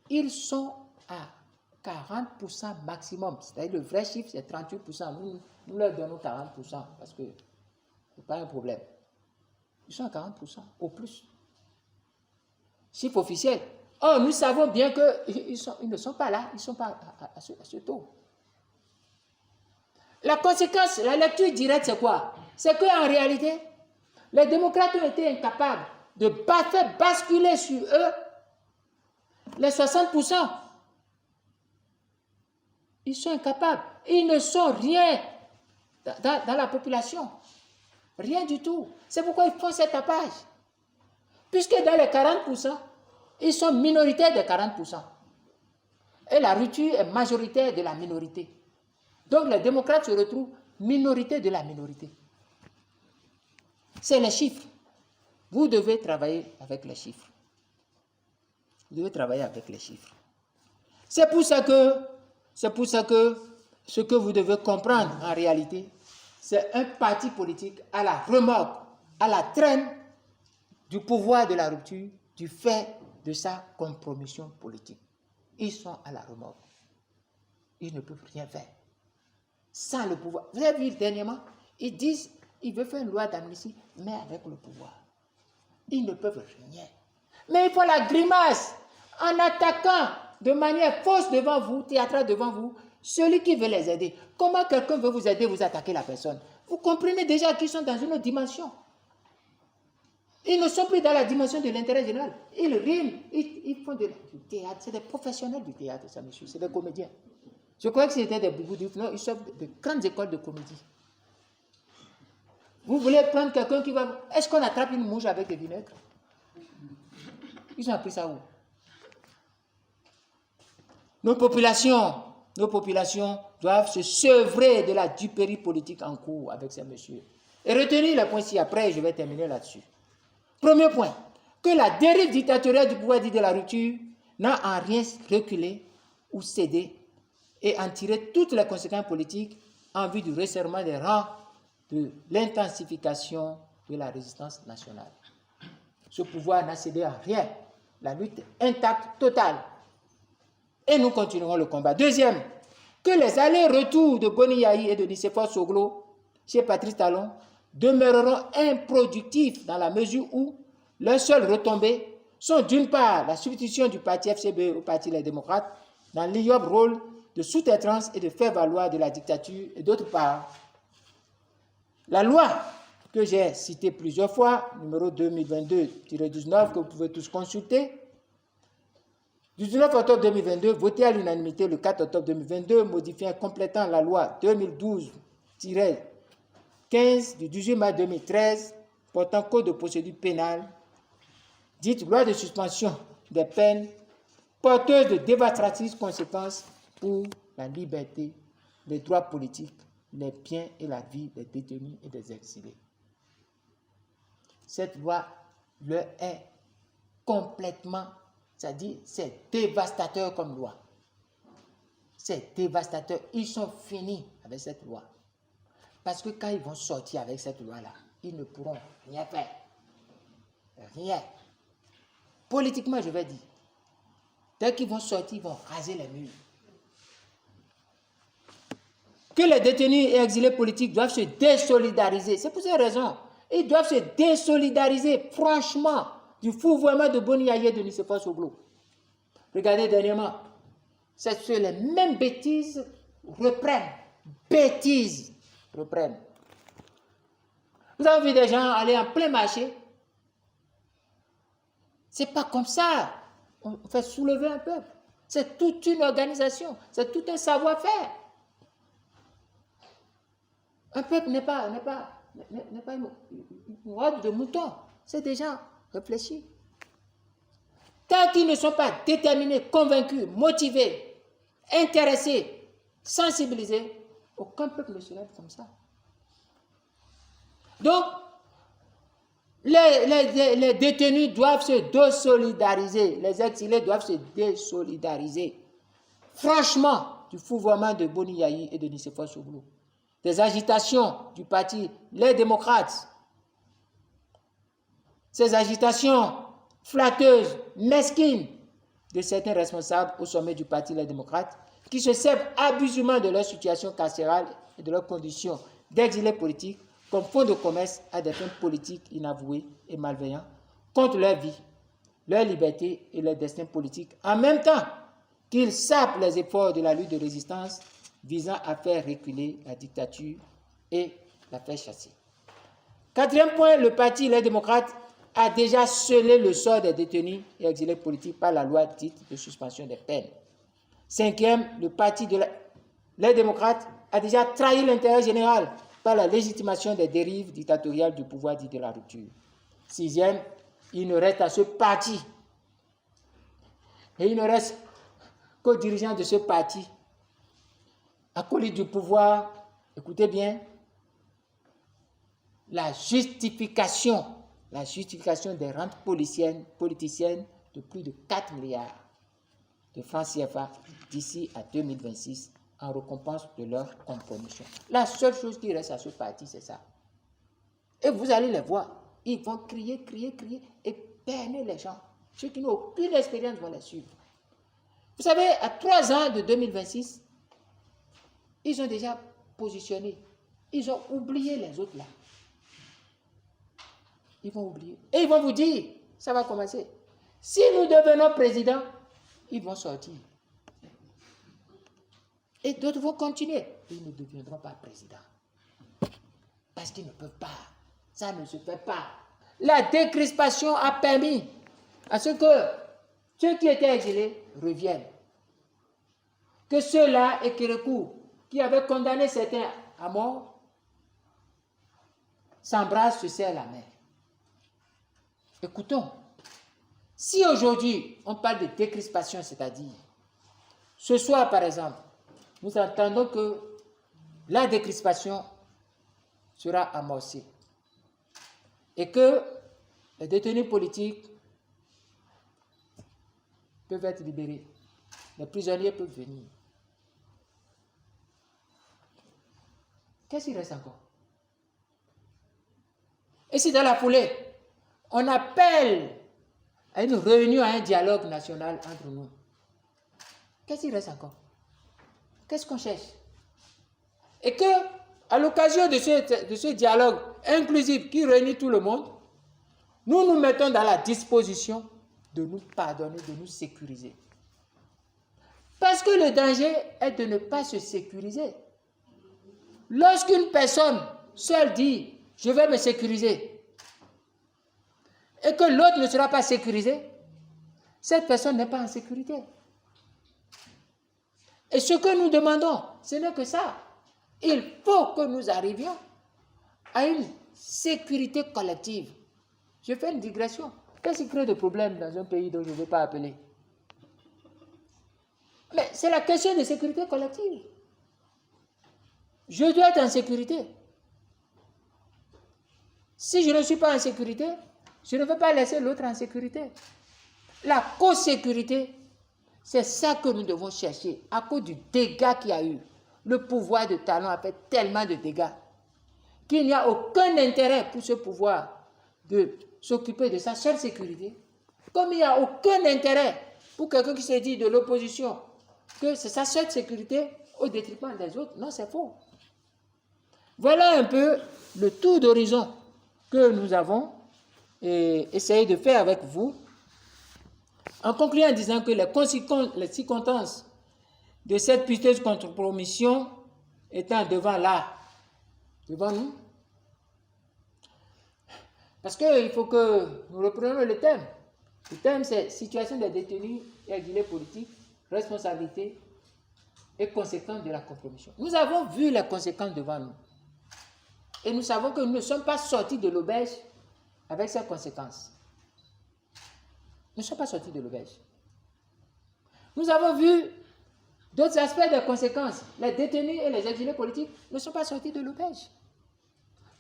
ils sont à 40% maximum. C'est-à-dire le vrai chiffre, c'est 38%. Nous leur donnons 40% parce que ce n'est pas un problème. Ils sont à 40% au plus. Chiffre officiel. Or, nous savons bien qu'ils ne sont pas là, ils ne sont pas à ce taux. La conséquence, la lecture directe, c'est quoi? C'est qu'en réalité, les démocrates ont été incapables de faire basculer sur eux les 60%. Ils sont incapables. Ils ne sont rien dans la population. Rien du tout. C'est pourquoi ils font cet tapage. Puisque dans les 40%, ils sont minoritaires des 40%. Et la rupture est majoritaire de la minorité. Donc les démocrates se retrouvent minorité de la minorité. C'est les chiffres. Vous devez travailler avec les chiffres. Vous devez travailler avec les chiffres. C'est pour ça que ce que vous devez comprendre en réalité, c'est un parti politique à la remorque, à la traîne du pouvoir de la rupture, du fait de sa compromission politique. Ils sont à la remorque. Ils ne peuvent rien faire. Sans le pouvoir. Vous avez vu dernièrement, ils disent qu'ils veulent faire une loi d'amnistie, mais avec le pouvoir. Ils ne peuvent rien. Mais il faut la grimace en attaquant de manière fausse devant vous, théâtrale devant vous, celui qui veut les aider. Comment quelqu'un veut vous aider, vous attaquez la personne? Vous comprenez déjà qu'ils sont dans une autre dimension. Ils ne sont plus dans la dimension de l'intérêt général. Ils riment, ils font du théâtre. C'est des professionnels du théâtre, ça, monsieur. C'est des comédiens. Je croyais que c'était des boubous. Non, ils sortent de grandes écoles de comédie. Vous voulez prendre quelqu'un qui va... Est-ce qu'on attrape une mouche avec des vinaigres? Ils ont appris ça où? Nos populations doivent se sevrer de la duperie politique en cours avec ces messieurs. Et retenir les points ci, après je vais terminer là-dessus. Premier point, que la dérive dictatoriale du pouvoir dit de la rupture n'a en rien reculé ou cédé et en tiré toutes les conséquences politiques en vue du resserrement des rangs de l'intensification de la résistance nationale. Ce pouvoir n'a cédé en rien. La lutte est intacte, totale. Et nous continuerons le combat. Deuxième, que les allers-retours de Boni Yayi et de Nicéphore Soglo chez Patrice Talon demeureront improductifs dans la mesure où leurs seules retombées sont d'une part la substitution du parti FCB au parti Les Démocrates dans l'ignoble rôle de sous-traitance et de faire valoir de la dictature, et d'autre part la loi que j'ai citée plusieurs fois, numéro 2022-19, que vous pouvez tous consulter, du 19 octobre 2022, votée à l'unanimité le 4 octobre 2022, modifiant et complétant la loi 2012-15 du 18 mars 2013 portant code de procédure pénale, dite loi de suspension des peines, porteuse de dévastatrices conséquences pour la liberté, les droits politiques, les biens et la vie des détenus et des exilés. Cette loi leur est complètement, c'est-à-dire c'est dévastateur comme loi. C'est dévastateur. Ils sont finis avec cette loi. Parce que quand ils vont sortir avec cette loi-là, ils ne pourront rien faire. Rien. Politiquement, je vais dire. Dès qu'ils vont sortir, ils vont raser les murs. Que les détenus et exilés politiques doivent se désolidariser. C'est pour cette raison. Ils doivent se désolidariser, franchement, du fouvoiement de Boni Yayi et de Nicéphore Soglo. Regardez dernièrement, c'est les mêmes bêtises reprennent. Bêtises reprennent. Vous avez vu des gens aller en plein marché? C'est pas comme ça. On fait soulever un peuple. C'est toute une organisation. C'est tout un savoir-faire. Un peuple n'est pas une horde de moutons. C'est des gens réfléchis. Tant qu'ils ne sont pas déterminés, convaincus, motivés, intéressés, sensibilisés, aucun peuple ne se lève comme ça. Donc, les détenus doivent se désolidariser, les exilés doivent se désolidariser. Franchement, du fouvoiement de Boni Yayi et de Nicéphore Soglo. Des agitations du parti Les Démocrates, ces agitations flatteuses, mesquines de certains responsables au sommet du parti Les Démocrates qui se servent abusivement de leur situation carcérale et de leurs conditions d'exilés politiques comme fonds de commerce à des fins politiques inavouées et malveillants contre leur vie, leur liberté et leur destin politique, en même temps qu'ils sapent les efforts de la lutte de résistance visant à faire reculer la dictature et la faire chasser. Quatrième point, le parti Les Démocrates a déjà scellé le sort des détenus et exilés politiques par la loi dite de suspension des peines. Cinquième, le parti Les Démocrates a déjà trahi l'intérêt général par la légitimation des dérives dictatoriales du pouvoir dit de la rupture. Sixième, il ne reste à ce parti, et il ne reste qu'aux dirigeants de ce parti, acolytes du pouvoir, écoutez bien, la justification des rentes politiciennes de plus de 4 milliards. de francs CFA d'ici à 2026 en récompense de leur compromission. La seule chose qui reste à ce parti, c'est ça. Et vous allez les voir. Ils vont crier, crier, crier et berner les gens. Ceux qui n'ont aucune expérience vont les suivre. Vous savez, à 3 ans de 2026, ils ont déjà positionné. Ils ont oublié les autres là. Ils vont oublier. Et ils vont vous dire, ça va commencer. Si nous devenons président, ils vont sortir. Et d'autres vont continuer. Ils ne deviendront pas présidents. Parce qu'ils ne peuvent pas. Ça ne se fait pas. La décrispation a permis à ce que ceux qui étaient exilés reviennent. Que ceux-là, et Kérékou, qui avaient condamné certains à mort, s'embrassent, se serrent la main. Écoutons. Si aujourd'hui, on parle de décrispation, c'est-à-dire, ce soir, par exemple, nous entendons que la décrispation sera amorcée et que les détenus politiques peuvent être libérés, les prisonniers peuvent venir. Qu'est-ce qu'il reste encore? Et si dans la foulée, on appelle à une réunion, à un dialogue national entre nous, qu'est-ce qu'il reste encore? Qu'est-ce qu'on cherche? Et que, à l'occasion de ce dialogue inclusif qui réunit tout le monde, nous nous mettons dans la disposition de nous pardonner, de nous sécuriser. Parce que le danger est de ne pas se sécuriser. Lorsqu'une personne seule dit « je vais me sécuriser » et que l'autre ne sera pas sécurisé, cette personne n'est pas en sécurité. Et ce que nous demandons, ce n'est que ça. Il faut que nous arrivions à une sécurité collective. Je fais une digression. Qu'est-ce qui crée des problèmes dans un pays dont je ne veux pas appeler? Mais c'est la question de sécurité collective. Je dois être en sécurité. Si je ne suis pas en sécurité, je ne veux pas laisser l'autre en sécurité. La co-sécurité, c'est ça que nous devons chercher. À cause du dégât qu'il y a eu, le pouvoir de Talon a fait tellement de dégâts qu'il n'y a aucun intérêt pour ce pouvoir de s'occuper de sa seule sécurité, comme il n'y a aucun intérêt pour quelqu'un qui se dit de l'opposition que c'est sa seule sécurité au détriment des autres. Non, c'est faux. Voilà un peu le tour d'horizon que nous avons essayé de faire avec vous, en concluant en disant que les circonstances de cette piteuse contre-promission étant devant nous, parce qu'il faut que nous reprenions le thème. Le thème, c'est situation des détenus et exilés politiques, responsabilité et conséquences de la compromission. Nous avons vu les conséquences devant nous. Et nous savons que nous ne sommes pas sortis de l'auberge avec ces conséquences. Nous ne sommes pas sortis de l'auberge. Nous avons vu d'autres aspects des conséquences. Les détenus et les exilés politiques ne sont pas sortis de l'auberge.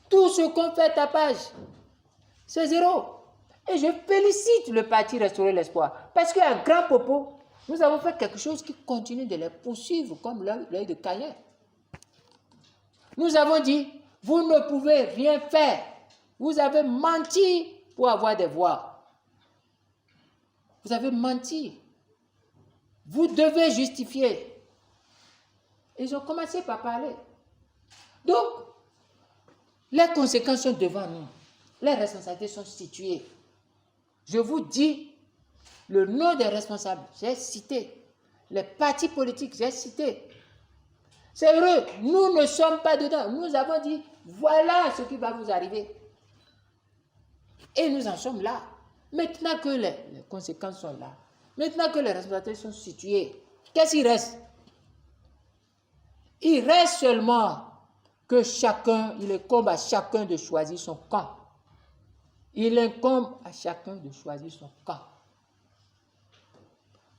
Tout ce qu'on fait tapage, c'est zéro. Et je félicite le parti Restaurer l'Espoir. Parce qu'à grand propos, nous avons fait quelque chose qui continue de les poursuivre comme l'œil de Caïn. Nous avons dit, vous ne pouvez rien faire. Vous avez menti pour avoir des voix. Vous avez menti. Vous devez justifier. Ils ont commencé par parler. Donc, les conséquences sont devant nous. Les responsabilités sont situées. Je vous dis le nom des responsables. J'ai cité. Les partis politiques, j'ai cité. C'est vrai, nous ne sommes pas dedans. Nous avons dit, voilà ce qui va vous arriver. Et nous en sommes là. Maintenant que les conséquences sont là, maintenant que les responsabilités sont situées, qu'est-ce qu'il reste? Il reste seulement que chacun, il incombe à chacun de choisir son camp. Il incombe à chacun de choisir son camp.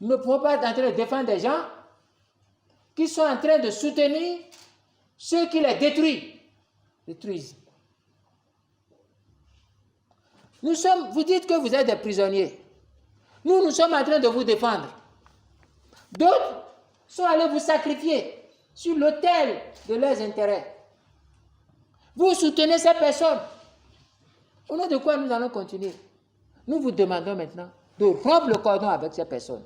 Nous ne pouvons pas être en train de défendre des gens qui sont en train de soutenir ceux qui les détruisent. Vous dites que vous êtes des prisonniers. Nous sommes en train de vous défendre. D'autres sont allés vous sacrifier sur l'autel de leurs intérêts. Vous soutenez ces personnes. Au nom de quoi nous allons continuer? Nous vous demandons maintenant de rompre le cordon avec ces personnes.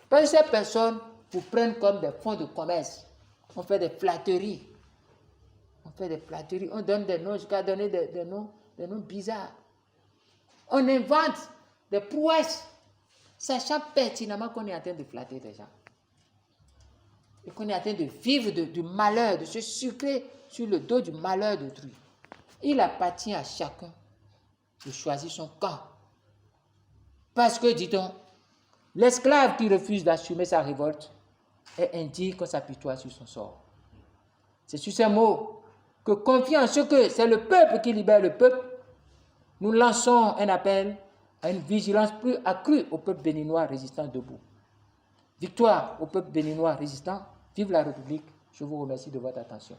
Parce que ces personnes vous prennent comme des fonds de commerce. On fait des flatteries. On fait des flatteries. On donne des noms, jusqu'à donner des noms bizarres. On invente des prouesses, sachant pertinemment qu'on est en train de flatter des gens. Et qu'on est en train de vivre du malheur, de se sucrer sur le dos du malheur d'autrui. Il appartient à chacun de choisir son camp. Parce que, dit-on, l'esclave qui refuse d'assumer sa révolte est indigne qu'on s'apitoie sur son sort. C'est sur ces mots que, confiant en ce que c'est le peuple qui libère le peuple, nous lançons un appel à une vigilance plus accrue au peuple béninois résistant debout. Victoire au peuple béninois résistant. Vive la République. Je vous remercie de votre attention.